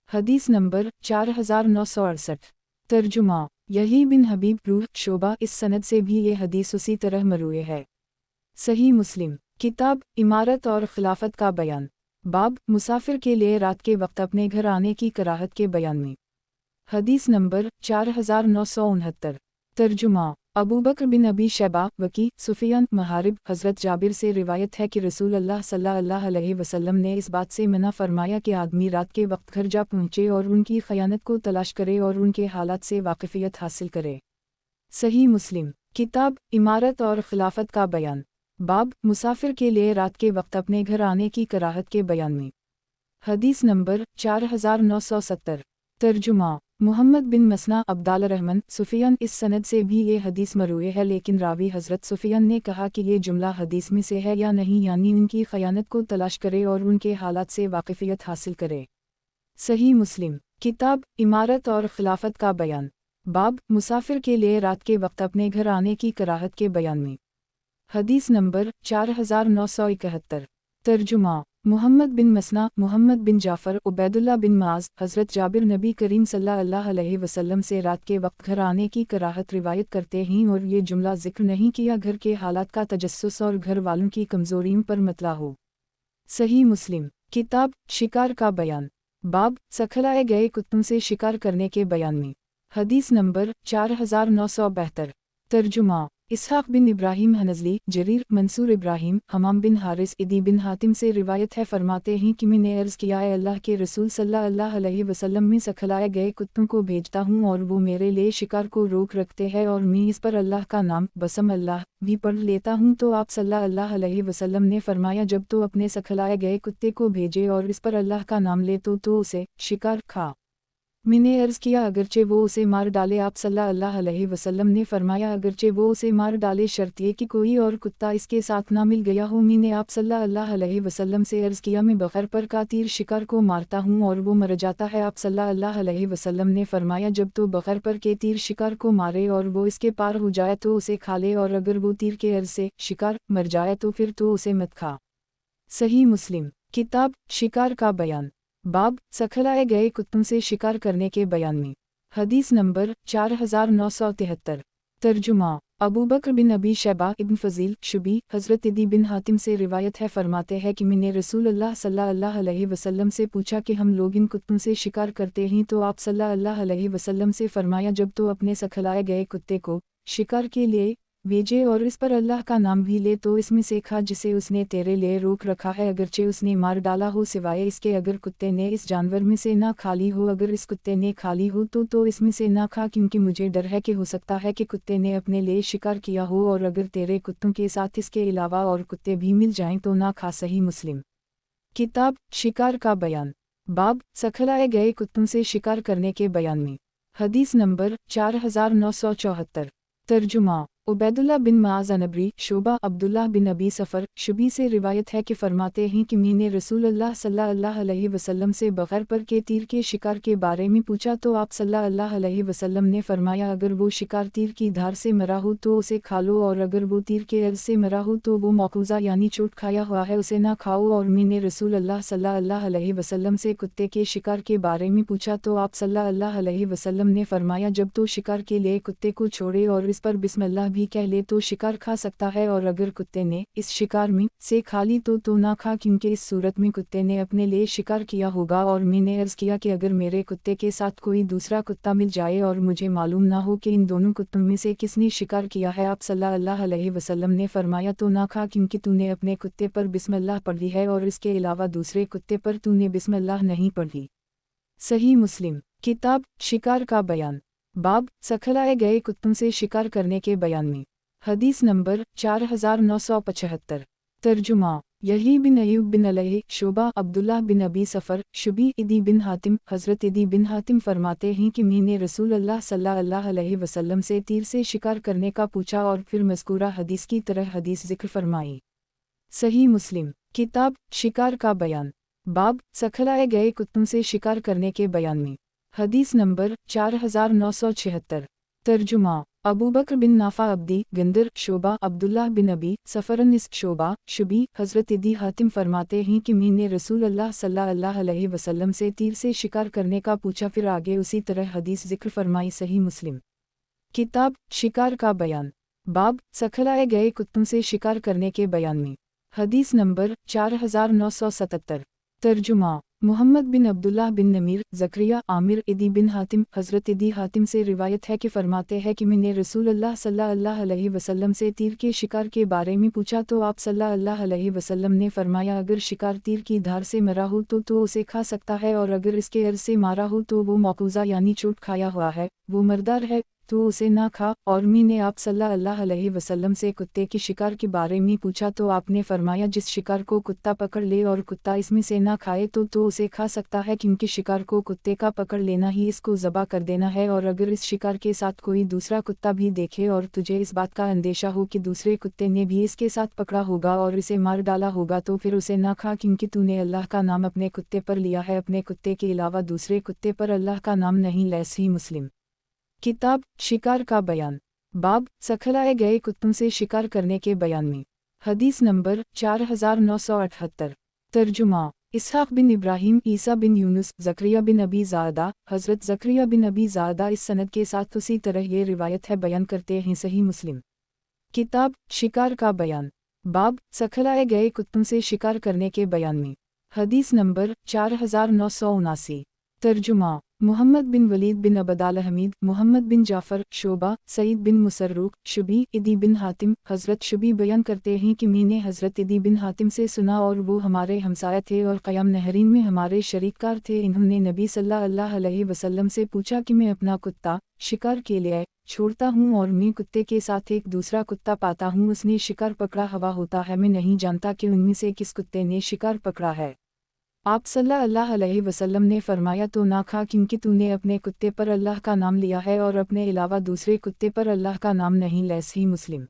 حدیث نمبر 4968۔ ترجمہ: یحییٰ بن حبیب روح شعبہ، اس سند سے بھی یہ حدیث اسی طرح مروی ہے۔ صحیح مسلم کتاب امارت اور خلافت کا بیان، باب مسافر کے لیے رات کے وقت اپنے گھر آنے کی کراہت کے بیان میں۔ حدیث نمبر 4969۔ ترجمہ: ابوبکر بن ابی شیبہ وکی سفیان محارب، حضرت جابر سے روایت ہے کہ رسول اللہ صلی اللہ علیہ وسلم نے اس بات سے منع فرمایا کہ آدمی رات کے وقت گھر جا پہنچے اور ان کی خیانت کو تلاش کرے اور ان کے حالات سے واقفیت حاصل کرے۔ صحیح مسلم کتاب امارت اور خلافت کا بیان، باب مسافر کے لیے رات کے وقت اپنے گھر آنے کی کراہت کے بیان میں۔ حدیث نمبر 4970۔ ترجمہ: محمد بن مسنہ عبداللہ رحمن سفیان، اس سند سے بھی یہ حدیث مروی ہے لیکن راوی حضرت سفیان نے کہا کہ یہ جملہ حدیث میں سے ہے یا نہیں، یعنی ان کی خیانت کو تلاش کرے اور ان کے حالات سے واقفیت حاصل کرے۔ صحیح مسلم کتاب امارت اور خلافت کا بیان، باب مسافر کے لیے رات کے وقت اپنے گھر آنے کی کراہت کے بیان میں۔ حدیث نمبر 4971۔ ترجمہ: محمد بن مسنہ محمد بن جعفر عبید اللہ بن معاذ، حضرت جابر نبی کریم صلی اللہ علیہ وسلم سے رات کے وقت گھر آنے کی کراہت روایت کرتے ہیں اور یہ جملہ ذکر نہیں کیا گھر کے حالات کا تجسس اور گھر والوں کی کمزوریوں پر مطلع ہو۔ صحیح مسلم کتاب شکار کا بیان، باب سکھلائے گئے کتوں سے شکار کرنے کے بیان میں۔ حدیث نمبر 4972۔ ترجمہ: اسحاق بن ابراہیم حنظلی جریر منصور ابراہیم حمام بن حارث عدی بن حاتم سے روایت ہے، فرماتے ہیں کہ میں نے عرض کیا اے اللہ کے رسول صلی اللہ علیہ وسلم، میں سکھلائے گئے کتوں کو بھیجتا ہوں اور وہ میرے لیے شکار کو روک رکھتے ہیں اور میں اس پر اللہ کا نام بسم اللہ بھی پڑھ لیتا ہوں، تو آپ صلی اللہ علیہ وسلم نے فرمایا جب تو اپنے سکھلائے گئے کتے کو بھیجے اور اس پر اللہ کا نام لے تو اسے شکار کھا۔ میں نے عرض کیا اگرچہ وہ اسے مار ڈالے، آپ صلی اللہ علیہ وسلم نے فرمایا اگرچہ وہ اسے مار ڈالے شرط یہ کہ کوئی اور کتا اس کے ساتھ نہ مل گیا ہو۔ میں نے آپ صلی اللہ علیہ وسلم سے عرض کیا میں بغیر پر کا تیر شکار کو مارتا ہوں اور وہ مر جاتا ہے، آپ صلی اللہ علیہ وسلم نے فرمایا جب تو بغیر پر کے تیر شکار کو مارے اور وہ اس کے پار ہو جائے تو اسے کھا لے، اور اگر وہ تیر کے عرض سے شکار مر جائے تو پھر تو اسے مت کھا۔ صحیح مسلم کتاب شکار کا بیان، باب سکھلائے گئے کتوں سے شکار کرنے کے بیان میں۔ حدیث نمبر 4973۔ ترجمہ: अबू बकर बिन अबी शैबा इब्न फजील शुबी हज़रत अदी बिन हातिम से रिवायत है, फरमाते हैं कि मैंने रसूलुल्लाह सल्लल्लाहु अलैहि वसल्लम से पूछा कि हम लोग इन कुत्तों से शिकार करते हैं, तो आप सल्लल्लाहु अलैहि वसल्लम से फरमाया, जब तो अपने सखलाए गए कुत्ते को शिकार के लिए भेजे और इस पर अल्लाह का नाम भी ले, तो इसमें से खा जिसे उसने तेरे लिए रोक रखा है, अगरचे उसने मार डाला हो, सिवाय इसके अगर कुत्ते ने इस जानवर में से ना खा ली हो। अगर इस कुत्ते ने खा ली हो तो इसमें से ना खा, क्योंकि मुझे डर है कि हो सकता है कि कुत्ते ने अपने लिए शिकार किया हो, और अगर तेरे कुत्तों के साथ इसके अलावा और कुत्ते भी मिल जाएं तो ना खा। सही मुस्लिम। किताब शिकार का बयान। बाब सखलाए गए कुत्तों से शिकार करने के बयान में। हदीस नंबर 4974। तर्जुमा उबैदुल्लाह बिन माज अनबरी शोबा अब्दुल्लाह बिन अबी सफ़र शुबी से रिवायत है कि फरमाते हैं कि मैंने रसूलुल्लाह सल्लल्लाहु अलैहि वसल्लम से बग़ैर पर के तीर के शिकार के बारे में पूछा, तो आप सल्लल्लाहु अलैहि वसल्लम ने फरमाया, अगर वो शिकार तीर की धार से मरा हो तो उसे खा लो, और अगर वो तीर के अर्ज़ से मरा हो तो वो मौकूज़ा यानी चोट खाया हुआ है, उसे ना खाओ। और मैंने रसूलुल्लाह सल्लल्लाहु अलैहि वसल्लम से कुत्ते के शिकार के बारे में पूछा, तो आप सल्लल्लाहु अलैहि वसल्लम ने फरमाया, जब तो शिकार के लिए कुत्ते को छोड़े और इस पर बिस्मिल्लाह भी कह ले तो शिकार खा सकता है, और अगर कुत्ते ने इस शिकार में से खा ली तो ना खा, क्योंकि इस सूरत में कुत्ते ने अपने लिए शिकार किया होगा। और मैंने अर्ज़ किया कि अगर मेरे कुत्ते के साथ कोई दूसरा कुत्ता मिल जाए और मुझे मालूम ना हो कि इन दोनों कुत्तों में से किसने शिकार किया है, आप सल्लल्लाहु अलैहि वसल्लम ने फरमाया, तो ना खा, क्योंकि तूने अपने कुत्ते पर बिस्मिल्लाह पढ़ी है और इसके अलावा दूसरे कुत्ते पर तूने बिस्मिल्लाह नहीं पढ़ी। सही मुस्लिम। किताब शिकार का बयान। बाब सखलाए गए कुत्तों से शिकार करने के बयान में। हदीस नंबर 4975। तर्जुमा यही बिन अयूब बिन अलैहि शोबा अब्दुल्लाह बिन अबी सफ़र शुबी इदी बिन हातिम हज़रत इदी बिन हातिम फरमाते हैं कि मैंने रसूलुल्लाह सल्लल्लाहु अलैहि वसल्लम से तीर से शिकार करने का पूछा और फिर मज़कूरा हदीस की तरह हदीस ज़िक्र फरमाई। सही मुस्लिम। किताब शिकार का बयान। बाब सखलाए गए कुत्तों से शिकार करने के बयान में। हदीस नंबर 4976। तर्जुमा अबू बकर बिन नाफा अब्दी गंदर शोबा अब्दुल्लाह बिन अबी सफ़रन इस शोबा शुबी हज़रत इदी हातिम फरमाते हैं कि मैंने रसूलुल्लाह सल्लल्लाहु अलैहि वसल्लम से तीर से शिकार करने का पूछा, फिर आगे उसी तरह हदीस ज़िक्र फरमाई। सही मुस्लिम। किताब शिकार का बयान। बाब सखलाए गए कुत्तों से शिकार करने के बयान में। हदीस नंबर 4977। तर्जुमा मोहम्मद बिन अब्दुल्लाह बिन नमीर ज़करिया आमिर इदी बिन हातिम हज़रत इदी हातिम से रिवायत है कि फरमाते हैं कि मैंने रसूलुल्लाह सल्लल्लाहु अलैहि वसल्लम से तीर के शिकार के बारे में पूछा, तो आप सल्लल्लाहु अलैहि वसल्लम ने फरमाया, अगर शिकार तीर की धार से मरा हो तो उसे खा सकता है, और अगर इसके अर्ज़ से मारा हो तो वो मौकूज़ा यानी चोट खाया हुआ है, वो मरदार है, तो उसे ना खा। और मैंने आप सल्लल्लाहु अलैहि वसल्लम से कुत्ते की शिकार के बारे में पूछा, तो आपने फरमाया, जिस शिकार को कुत्ता पकड़ ले और कुत्ता इसमें से ना खाए तो उसे खा सकता है, क्योंकि शिकार को कुत्ते का पकड़ लेना ही इसको ज़बा कर देना है। और अगर इस शिकार के साथ कोई दूसरा कुत्ता भी देखे और तुझे इस बात का अंदेशा हो कि दूसरे कुत्ते ने भी इसके साथ पकड़ा होगा और इसे मार डाला होगा, तो फिर उसे ना खा, क्योंकि तूने अल्लाह का नाम अपने कुत्ते पर लिया है, अपने कुत्ते के अलावा दूसरे कुत्ते पर अल्लाह का नाम नहीं ले। सही मुस्लिम। किताब शिकार का बयान। बाब सखलाए गए कुत्तों से शिकार करने के बयान में। हदीस नंबर 4978। तर्जुमा इसहाक़ बिन इब्राहीम ईसा बिन यूनुस ज़करिया बिन अबी ज़ादा हज़रत ज़करिया बिन अबी ज़ादा इस सनद के साथ उसी तरह ये रिवायत है बयान करते हैं। सही मुस्लिम। किताब शिकार का बयान। बाब सखलाए गए कुत्तों से शिकार करने के बयान में। हदीस नंबर 4979। तर्जुमा मोहम्मद बिन वलीद बिन अबदाल हमीद मोहम्मद बिन जाफ़र शोबा सईद बिन मुसर्रुक शुबी इदी बिन हातिम हज़रत शुबी बयान करते हैं कि मैंने हज़रत इदी बिन हातिम से सुना, और वो हमारे हमसाया थे और क़याम नहरीन में हमारे शरीककार थे। इन्होंने नबी सल्लल्लाहु अलैहि वसल्लम से पूछा कि मैं अपना कुत्ता शिकार के लिए छोड़ता हूँ और मैं कुत्ते के साथ एक दूसरा कुत्ता पाता हूँ, उसने शिकार पकड़ा हुआ होता है, मैं नहीं जानता कि उनमें से किस कुत्ते ने शिकार पकड़ा है। आप सल्लल्लाहु अलैहि वसल्लम ने फरमाया, तो ना खा, क्योंकि तूने अपने कुत्ते पर अल्लाह का नाम लिया है और अपने अलावा दूसरे कुत्ते पर अल्लाह का नाम नहीं ले। सही मुस्लिम।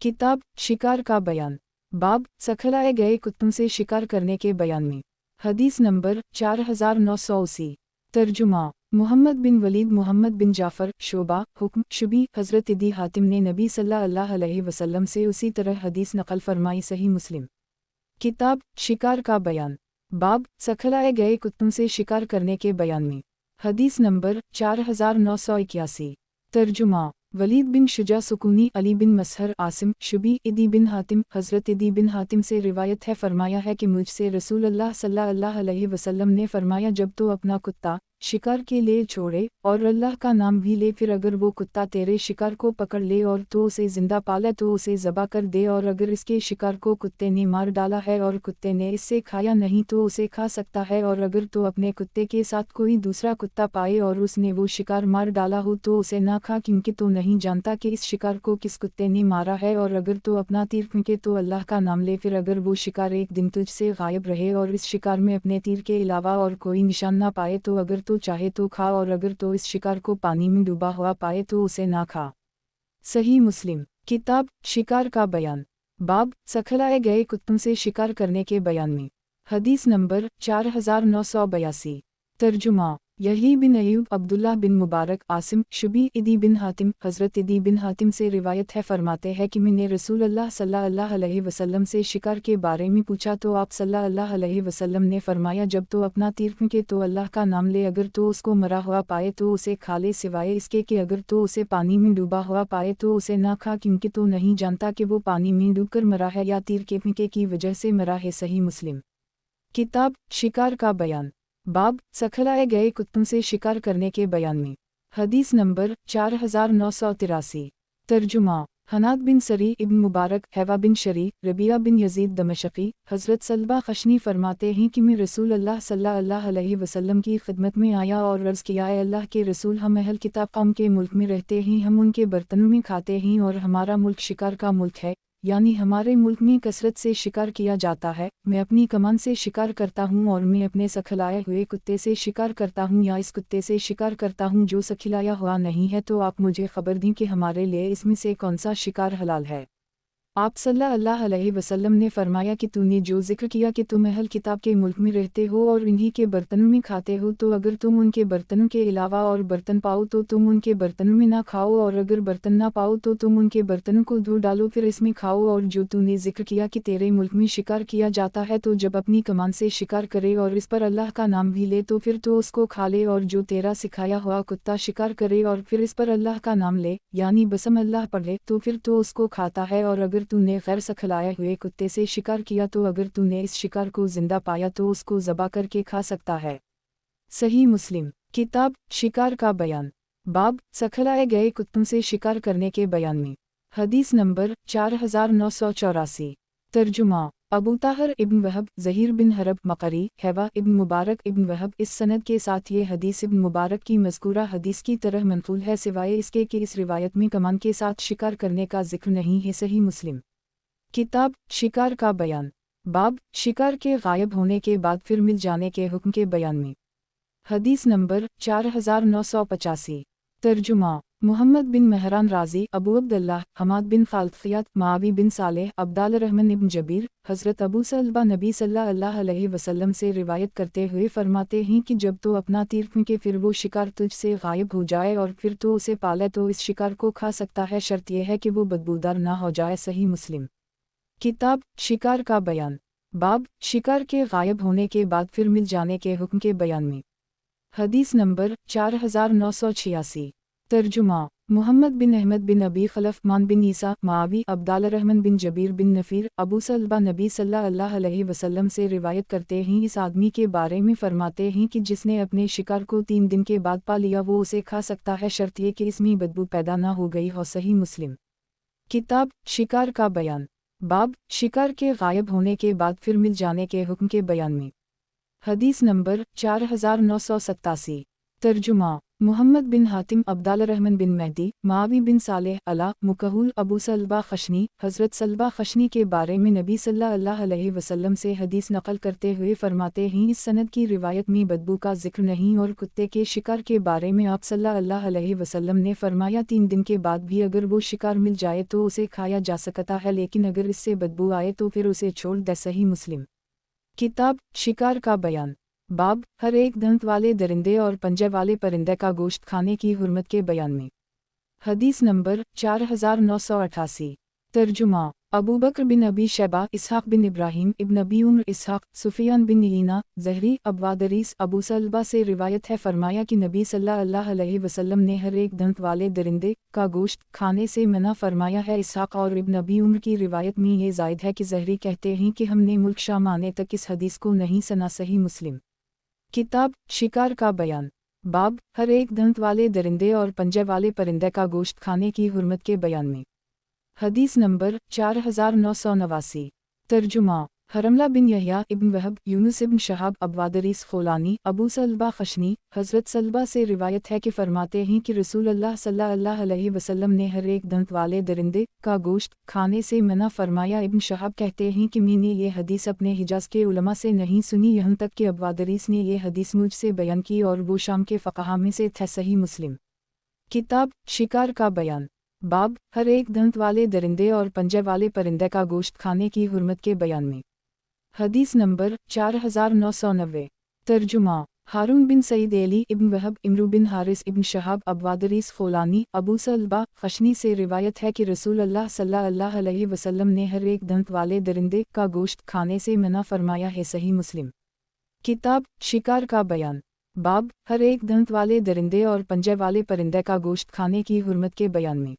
किताब शिकार का बयान। बाब सखलाए गए कुत्तों से शिकार करने के बयान में। हदीस नंबर 4980। तर्जुमा मोहम्मद बिन वलीद मोहम्मद बिन जाफ़र शोबा हुक्म शुबी हज़रत इदी हातिम ने नबी सल्लल्लाहु अलैहि वसल्लम से उसी तरह हदीस नकल फरमाई। सही मुस्लिम। किताब शिकार का बयान। बाब सखलाए गए कुत्तों से शिकार करने के बयान में। हदीस नंबर 4981। तर्जुमा वलीद बिन शुजा सुकूनी, अली बिन मसहर, आसिम, शुबी, इदी बिन हातिम। हज़रत इदी बिन हातिम से रिवायत है, फरमाया है कि मुझसे रसूल अल्लाह सल्लल्लाहु अलैहि वसल्लम ने फरमाया, जब तो अपना कुत्ता शिकार के लिए छोड़े और अल्लाह का नाम भी ले, फिर अगर वो कुत्ता तेरे शिकार को पकड़ ले और तो उसे जिंदा पाले तो उसे ज़बा कर दे, और अगर इसके शिकार को कुत्ते ने मार डाला है और कुत्ते ने इससे खाया नहीं तो उसे खा सकता है, और अगर तो अपने कुत्ते के साथ कोई दूसरा कुत्ता पाए और उसने वो शिकार मार डाला हो तो उसे ना खा, क्योंकि तो नहीं जानता कि इस शिकार को किस कुत्ते ने मारा है। और अगर तो अपना तीर फेंके तो अल्लाह का नाम ले, फिर अगर वो शिकार एक दिन तुझसे गायब रहे और इस शिकार में अपने तीर के अलावा और कोई निशान ना पाए तो अगर तो चाहे तो खा, और अगर तो इस शिकार को पानी में डूबा हुआ पाए तो उसे ना खा। सही मुस्लिम। किताब शिकार का बयान, बाब सखलाए गए कुत्तों से शिकार करने के बयान में। हदीस नंबर 4982। तर्जुमा। यही बिन अयूब, अब्दुल्लाह बिन मुबारक, आसिम, शुबी, इदी बिन हातिम। हज़रत इदी बिन हातिम से रिवायत है, फरमाते हैं कि मैंने रसूल अल्लाह सल्लल्लाहु अलैहि वसल्लम से शिकार के बारे में पूछा तो आप सल्लल्लाहु अलैहि वसल्लम ने फरमाया, जब तो अपना तीर फेंके तो अल्लाह का नाम ले, अगर तो उसको मरा हुआ पाए तो उसे खा ले, सिवाय इसके कि अगर तो उसे पानी में डूबा हुआ पाए तो उसे ना खा, क्योंकि तो नहीं जानता कि वो पानी में डूबकर मरा है या तीर के फेंके की वजह से मरा है। सही मुस्लिम। किताब शिकार का बयान, बाब सखलाए गए कुत्तों से शिकार करने के बयान में। हदीस नंबर 4983। तर्जुमा। हनाद बिन सरी इब्न मुबारक, हैवा बिन शरी, रबिया बिन यजीद दमशकी। हज़रत सलबा खशनी फरमाते हैं कि मैं रसूल अल्लाह सल्लल्लाहु अलैहि वसल्लम की खिदमत में आया और अर्ज़ किया, ए अल्लाह के रसूल, हम अहल किताब कौम के मुल्क में रहते हैं, हम उनके बर्तनों में खाते हैं और हमारा मुल्क शिकार का मुल्क है, यानी हमारे मुल्क में कसरत से शिकार किया जाता है। मैं अपनी कमान से शिकार करता हूँ और मैं अपने सखलाए हुए कुत्ते से शिकार करता हूँ या इस कुत्ते से शिकार करता हूँ जो सखिलाया हुआ नहीं है, तो आप मुझे खबर दें कि हमारे लिए इसमें से कौन सा शिकार हलाल है। आप सल्लल्लाहु अलैहि वसल्लम ने फरमाया कि तूने जो जिक्र किया कि तुम अहल किताब के मुल्क में रहते हो और इन्हीं के बर्तनों में खाते हो, तो अगर तुम उनके बर्तनों के अलावा और बर्तन पाओ तो तुम उनके बर्तनों में ना खाओ, और अगर बर्तन ना पाओ तो तुम उनके बर्तनों को धो डालो फिर इसमें खाओ। और जो तूने जिक्र किया कि तेरे मुल्क में शिकार किया जाता है, तो जब अपनी कमान से शिकार करे और इस पर अल्लाह का नाम भी ले तो फिर तो उसको खा ले, और जो तेरा सिखाया हुआ कुत्ता शिकार करे और फिर इस पर अल्लाह का नाम ले यानी बसम अल्लाह पढ़ ले तो फिर तो उसको खाता है। और अगर तूने गैर सखलाए हुए कुत्ते से शिकार किया तो अगर तूने इस शिकार को जिंदा पाया तो उसको ज़बा करके खा सकता है। सही मुस्लिम। किताब शिकार का बयान, बाब सखलाए गए कुत्तों से शिकार करने के बयान में। हदीस नंबर 4984। तर्जुमा। अबू ताहर इब्न वहब, ज़हीर बिन हरब, मकरी, हैवा इब्न मुबारक इब्न वहब। इस सनद के साथ ये हदीस इब्न मुबारक की मज़कूरा हदीस की तरह मनक़ूल है, सिवाय इसके कि इस रिवायत में कमान के साथ शिकार करने का जिक्र नहीं है। सही मुस्लिम। किताब शिकार का बयान, बाब शिकार के गायब होने के बाद फिर मिल जाने के हुक्म के बयान में। हदीस नंबर 4985। तर्जुमा। मुहम्मद बिन महरान राजी, अबू अब्दुल्लाह, हमाद बिन खालफियात, मावी बिन सालेह, अब्दाल रहमान इब्न जबीर। हज़रत अबू सलबा नबी सल्लल्लाहु अलैहि वसल्लम से रिवायत करते हुए फरमाते हैं कि जब तो अपना तीर फेंके फिर वो शिकार तुझ से गायब हो जाए और फिर तो उसे पाले तो इस शिकार को खा सकता है, शर्त यह है कि वो बदबूदार ना हो जाए। सही मुस्लिम। किताब शिकार का बयान, बाब शिकार के गायब होने के बाद फिर मिल जाने के हुक्म के बयान में। हदीस नंबर 4986। तर्जुमा। मुहम्मद बिन अहमद बिन अबी खलफ, मान बिन ईसा, मावी, अब्दाल रहमान बिन जबीर बिन नफ़ीर। अबू सलबा नबी सल्लल्लाहु अलैहि वसल्लम से रिवायत करते हैं, इस आदमी के बारे में फरमाते हैं कि जिसने अपने शिकार को 3 दिन के बाद पा लिया वो उसे खा सकता है, शर्त यह कि इसमें बदबू पैदा ना हो गई हो। सही मुस्लिम। किताब शिकार का बयान, बाब शिकार के गायब होने के बाद फिर मिल जाने के हुक्म के बयान में। हदीस नंबर 4987। तर्जुमा। मुहम्मद बिन हातिम, अब्दाल रहमान बिन मेहदी, मावी बिन सालेह, अला, मुकहुल, अबू सलबा खशनी। हज़रत सलबा खशनी के बारे में नबी सल्लल्लाहु अलैहि वसल्लम से हदीस नकल करते हुए फरमाते हैं, इस सनद की रिवायत में बदबू का जिक्र नहीं। और कुत्ते के शिकार के बारे में आप सल्लल्लाहु अलैहि वसल्लम ने फरमाया, 3 दिन के बाद भी अगर वो शिकार मिल जाए तो उसे खाया जा सकता है, लेकिन अगर इससे बदबू आए तो फिर उसे छोड़ दे। सही मुस्लिम। किताब शिकार का बयान, बाब हर एक दंत वाले दरिंदे और पंजे वाले परिंदे का गोश्त खाने की हुर्मत के बयान में। हदीस नंबर 4988। तर्जुमा अबू बकर बिन अबी शैबा, इसहाक बिन इब्राहीम इब्न अबी उम्र इसहाक, सुफियान बिन यीना, ज़हरी, अबवादरीस, अबू सलबा से रिवायत है फरमाया कि नबी सल्लल्लाहु अलैहि वसल्लम ने हर एक दंत वाले दरिंदे का गोश्त खाने से मना फरमाया है। इसहाक और इब्न अबी उम्र की रिवायत में ये जायद है कि ज़हरी कहते हैं कि हमने मुल्क शाम आने तक इस हदीस को नहीं सुना। सही मुस्लिम। किताब शिकार का बयान। बाब हर एक दंत वाले दरिंदे और पंजे वाले परिंदे का गोश्त खाने की हुर्मत के बयान में। हदीस नंबर 4989। तर्जुमा हरमला बिन यहया इब्न वहब, यूनुस इब्न शहाब, अबवादरीस खोलानी, अबू सलबा खशनी, हज़रत सलबा से रिवायत है कि फरमाते हैं कि रसूल अल्लाह सल्लल्लाहु अलैहि वसल्लम ने हर एक दंत वाले दरिंदे का गोश्त खाने से मना फरमाया। इब्न शहाब कहते हैं कि मैंने ये हदीस अपने हिजाज के उलमा से नहीं सुनी, यहाँ तक कि अबवादरीस ने ये हदीस मुझसे बयान की और वो शाम के फ़क़हा में से थे। सही मुस्लिम। किताब शिकार का बयान। बाब हर एक दंत वाले दरिंदे और पंजे वाले परिंदे का गोश्त खाने की हुर्मत के बयान में। हदीस नंबर 4990। तर्जुमा हारून बिन सईद एली इब्न वहब, इमरू बिन हारिस इब्न शहाब, अबवादरीस खोलानी, अबू सलबा खशनी से रिवायत है कि रसूल अल्लाह सल्लल्लाहु अलैहि वसल्लम ने हर एक दंत वाले दरिंदे का गोश्त खाने से मना फरमाया है। सही मुस्लिम। किताब शिकार का बयान। बाब हर एक दंत वाले दरिंदे और पंजे वाले परिंदे का गोश्त खाने की हुर्मत के बयान में।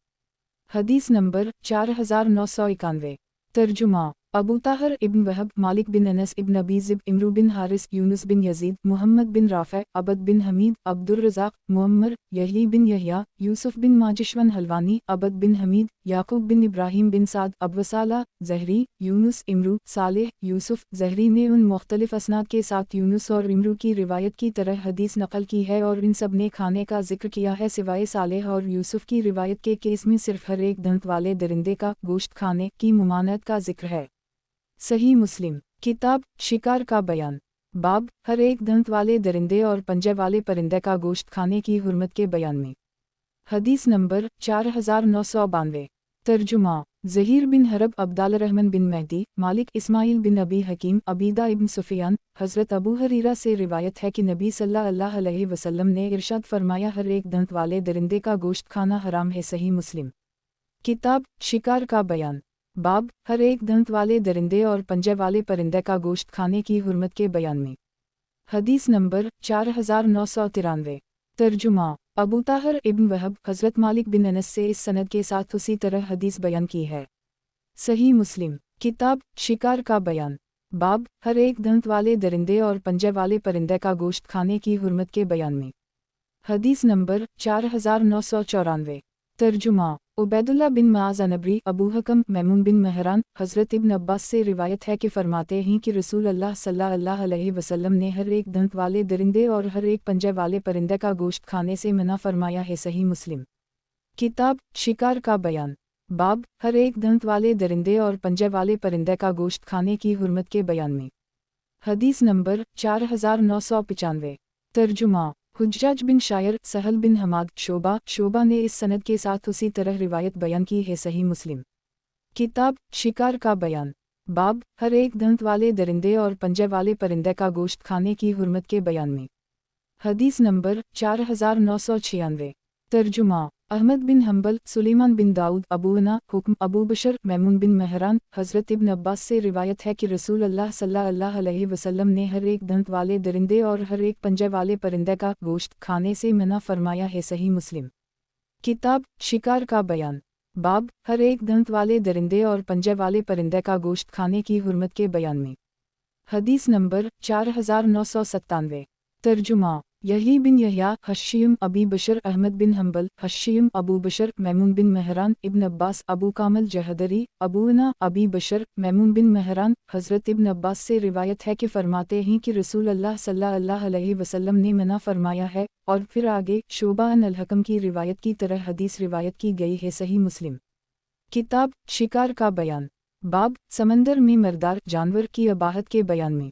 हदीस नंबर 4991। तर्जुमा अबू ताहर इब्न वहब, मालिक बिन अनस इब्न अबी ज़िब, इमरू बिन हारिस, यूनुस बिन यजीद, मुहम्मद बिन राफ़े, अबद बिन हमीद, अब्दुर रज़ाक, मुअम्मर, यही बिन यहया, यूसुफ बिन माजिशवन हलवानी, अबद बिन हमीद, याकूब बिन इब्राहीम बिन साद, अबवसाला, ज़हरी, यूनुस, इमरू, सालेह, यूसुफ। ज़हरी ने उन मुख्तलिफ असनाद के साथ यूनुस और इमरू की रिवायत की तरह हदीस नकल की है और इन सब ने खाने का जिक्र किया है सिवाय सालेह और यूसुफ की रिवायत के केस में सिर्फ हर एक दंत वाले दरिंदे का गोश्त खाने की मुमानत का जिक्र है। सही मुस्लिम। किताब शिकार का बयान। बाब हर एक दंत वाले दरिंदे और पंजे वाले परिंदे का गोश्त खाने की हुर्मत के बयान में। हदीस नंबर 4992। तर्जुमा ज़हीर बिन हरब, अब्दाल रहमान बिन मेहदी, मालिक इस्माइल बिन अबी हकीम, अबीदा इब्न सुफियान, हज़रत अबू हरीरा से रिवायत है कि नबी सल्लल्लाहु अलैहि वसल्लम ने इरशाद फरमाया हर एक दंत वाले दरिंदे का गोश्त खाना हराम है। सही मुस्लिम। किताब शिकार का बयान। बाब हर एक दंत वाले दरिंदे और पंजे वाले परिंदे का गोश्त खाने की हुर्मत के बयान में। हदीस नंबर 4993। तर्जुमा अबू ताहर इब्न वहब, हज़रत मालिक बिन अनस से इस सनद के साथ उसी तरह हदीस बयान की है। सही मुस्लिम। किताब शिकार का बयान। बाब हर एक दंत वाले दरिंदे और पंजे वाले परिंदे का गोश्त खाने की हुर्मत के बयान में। हदीस नंबर 4994। तर्जुमा उबैदुल्लाह बिन माज़ अनबरी, अबू हकम, मैमून बिन महरान, हज़रत इब्न अब्बास से रिवायत है कि फरमाते हैं कि रसूल अल्लाह सल्लल्लाहु अलैहि वसल्लम ने हर एक दंत वाले दरिंदे और हर एक पंजे वाले परिंदे का गोश्त खाने से मना फरमाया है। सही मुस्लिम। किताब शिकार का बयान। बाब हर एक दंत वाले दरिंदे और पंजे वाले परिंदे का गोश्त खाने की हुर्मत के बयान में। हदीस नंबर 4995। तर्जुमा हुज्जाज बिन शायर, सहल बिन हमाद, शोबा ने इस सनद के साथ उसी तरह रिवायत बयान की है। सही मुस्लिम। किताब शिकार का बयान। बाब हर एक दंत वाले दरिंदे और पंजे वाले परिंदे का गोश्त खाने की हुर्मत के बयान में। हदीस नंबर 4996। तर्जुमा अहमद बिन हम्बल, सुलेमान बिन दाऊद, अबू अना हुक्म, अबू बशर, मैमून बिन महरान, हज़रत इब्न अब्बास से रिवायत है कि रसूल अल्लाह सल्लल्लाहु अलैहि वसल्लम ने हर एक दंत वाले दरिंदे और हर एक पंजे वाले परिंदे का गोश्त खाने से मना फरमाया है। सही मुस्लिम। किताब शिकार का बयान। बाब हर एक दंत वाले दरिंदे और पंजे वाले परिंदे का गोश्त खाने की हुर्मत के बयान में। हदीस नंबर 4997। तर्जुमा यही बिन यहया, हश्शियम, अबी बशर, अहमद बिन हम्बल, हश्शियम, अबू बशर, मैमून बिन महरान, इब्न अब्बास, अबू कामल जहदरी, अबू अना, अबी बशर, मैमून बिन महरान, हज़रत इब्न अब्बास से रिवायत है कि फरमाते हैं कि रसूल अल्लाह सल्लल्लाहु अलैहि वसल्लम ने मना फरमाया है। और फिर आगे शोबा अल हकम की रिवायत की तरह हदीस रिवायत की गई है। सही मुस्लिम। किताब शिकार का बयान। बाब समंदर में मरदार जानवर की अबाहत के बयान में।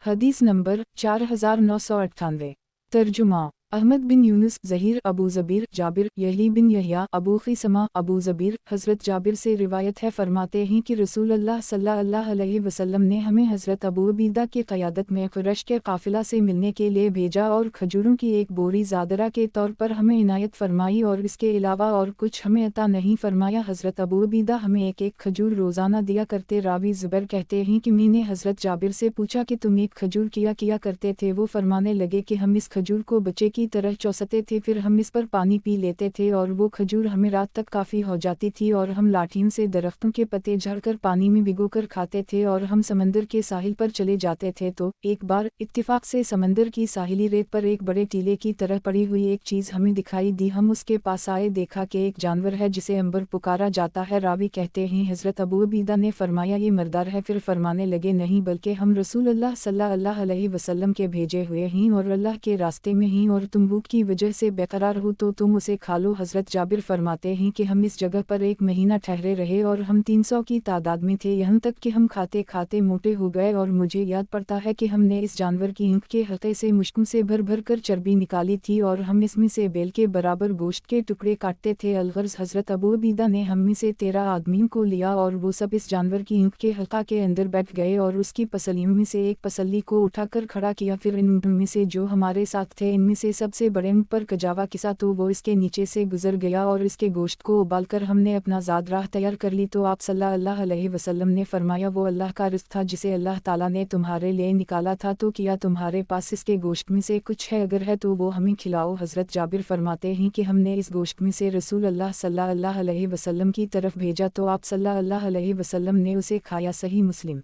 हदीस नंबर 4998। तर्जुमा अहमद बिन यूनुस, ज़हीर, अबू ज़बीर, जाबिर, यही बिन यहया, अबू ख़िसमा, अबू ज़बीर, हज़रत जाबिर से रिवायत है, फरमाते हैं कि रसूल अल्लाह सल्लल्लाहु अलैहि वसल्लम ने हमें हज़रत अबू उबैदा की क़यादत में क़ुरैश के काफ़िला से मिलने के लिए भेजा और खजूरों की एक बोरी ज़ादरा के तौर पर हमें इनायत फरमाई और इसके अलावा और कुछ हमें अता नहीं फरमाया। हज़रत अबू उबैदा हमें एक एक खजूर रोज़ाना दिया करते। रावी ज़ुबैर कहते हैं कि मैंने हज़रत जाबिर से पूछा कि तुम एक खजूर किया करते थे। वो फरमाने लगे कि हम इस खजूर को बच्चे की तरह चौसते थे, फिर हम इस पर पानी पी लेते थे और वो खजूर हमें रात तक काफ़ी हो जाती थी और हम लाठियों से दरख्तों के पत्ते झड़कर पानी में भिगोकर खाते थे और हम समंदर के साहिल पर चले जाते थे। तो एक बार इत्तिफाक से समंदर की साहिली रेत पर एक बड़े टीले की तरह पड़ी हुई एक चीज़ हमें दिखाई दी। हम उसके पास आए, देखा कि एक जानवर है जिसे अंबर पुकारा जाता है। रावी कहते हैं हज़रत अबू उबैदा ने फरमाया ये मर्दार है। फिर फरमाने लगे नहीं, बल्कि हम रसूल अल्लाह सल्लल्लाहु अलैहि वसल्लम के भेजे हुए हैं और अल्लाह के रास्ते में हैं और तुम भूख की वजह से बेकरार हो तो तुम उसे खा लो। हज़रत जाबिर फरमाते हैं कि हम इस जगह पर 1 महीना ठहरे रहे और हम 300 की तादाद में थे, यहाँ तक कि हम खाते खाते मोटे हो गए और मुझे याद पड़ता है कि हमने इस जानवर की ऊँट के हल्के से मुश्कों से भर भर कर चर्बी निकाली थी और हम इसमें से बेल के बराबर गोश्त के टुकड़े काटते थे। अलगर्ज हज़रत अबू उबैदा ने हम में से 13 आदमियों को लिया और वो सब इस जानवर की ऊँट के हल्का के अंदर बैठ गए और उसकी पसलियों में से एक पसली को उठाकर खड़ा किया। फिर इन ऊँटों में से जो हमारे साथ थे इनमें से सबसे बड़े ऊँट पर कजावा किसा तो वो इसके नीचे से गुजर गया और इसके गोश्त को उबालकर हमने अपना ज़ाद राह तैयार कर ली। तो आप सल्लल्लाहु अलैहि वसल्लम ने फरमाया वो अल्लाह का रिज़्क़ था जिसे अल्लाह ताला ने तुम्हारे लिए निकाला था, तो क्या तुम्हारे पास इसके गोश्त में से कुछ है? अगर है तो वो हमें खिलाओ। हज़रत जाबिर फरमाते हैं कि हमने इस गोश्त में से रसूल अल्लाह सल्लल्लाहु अलैहि वसल्लम की तरफ भेजा तो आप सल्लल्लाहु अलैहि वसल्लम ने उसे खाया। सही मुस्लिम।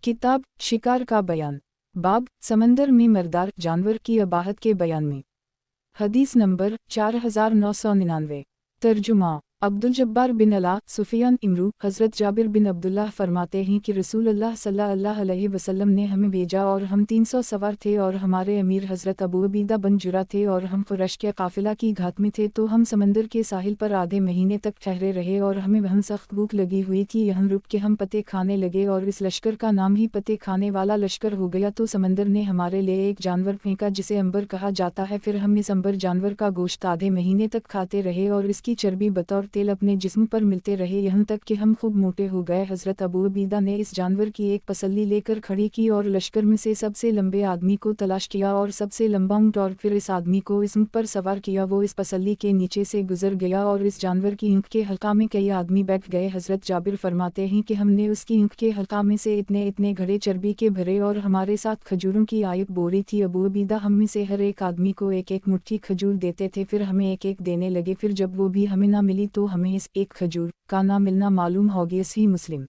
किताब शिकार का बयान, बाब समंदर में मर्दार जानवर की अबाहत के बयान में। हदीस नंबर 4999। तर्जुमा अब्दुल जब्बार बिन अला सुफियान इमरू। हज़रत जाबिर बिन अब्दुल्लाह फरमाते हैं कि रसूल अल्लाह सल्लल्लाहु अलैहि वसल्लम ने हमें भेजा और हम 300 सवार थे और हमारे अमीर हज़रत अबू उबैदा बन जुरा थे और हम क़ुरैश के काफ़िला की घात में थे। तो हम समंदर के साहिल पर आधे महीने तक ठहरे रहे और हमें वहाँ सख्त भूख लगी हुई थी। यहाँ रुक के हम पत्ते खाने लगे और इस लश्कर का नाम ही पत्ते खाने वाला लश्कर हो गया। तो समंदर ने हमारे लिए एक जानवर फेंका जिसे अंबर कहा जाता है। फिर हम इस अंबर जानवर का गोश्त आधे महीने तक खाते रहे और इसकी चर्बी बतौर तेल अपने जिस्म पर मिलते रहे, यहाँ तक कि हम खूब मोटे हो गए। हज़रत अबू उबैदा ने इस जानवर की एक पसली लेकर खड़ी की और लश्कर में से सबसे लंबे आदमी को तलाश किया और सबसे लंबा ऊँट और फिर इस आदमी को इस ऊँट पर सवार किया। वो इस पसली के नीचे से गुजर गया और इस जानवर की ऊँट के हल्का में कई आदमी बैठ गए। हज़रत जाबिर फरमाते हैं कि हमने उसकी ऊँट के हल्का में से इतने इतने घड़े चर्बी के भरे और हमारे साथ खजूरों की आयत बोरी थी। अबू उबैदा हम में से हर एक आदमी को एक एक मुट्ठी खजूर देते थे, फिर हमें एक एक देने लगे। फिर जब वो भी हमें ना मिली तो हमें इस एक खजूर का ना मिलना मालूम हो गया। सही मुस्लिम।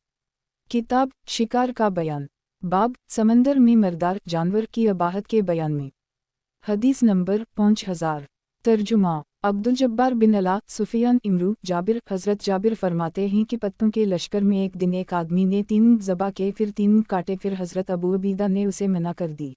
किताब शिकार का बयान, बाब समंदर में मर्दार जानवर की अबाहत के बयान में। हदीस नंबर 5000। तर्जुमा अब्दुल जब्बार बिन अला सुफियान इमरू। जाबिर हज़रत जाबिर फरमाते हैं कि पत्तों के लश्कर में एक दिन एक आदमी ने 3 ज़बा के, फिर 3 काटे, फिर हज़रत अबू उबैदा ने उसे मना कर दी।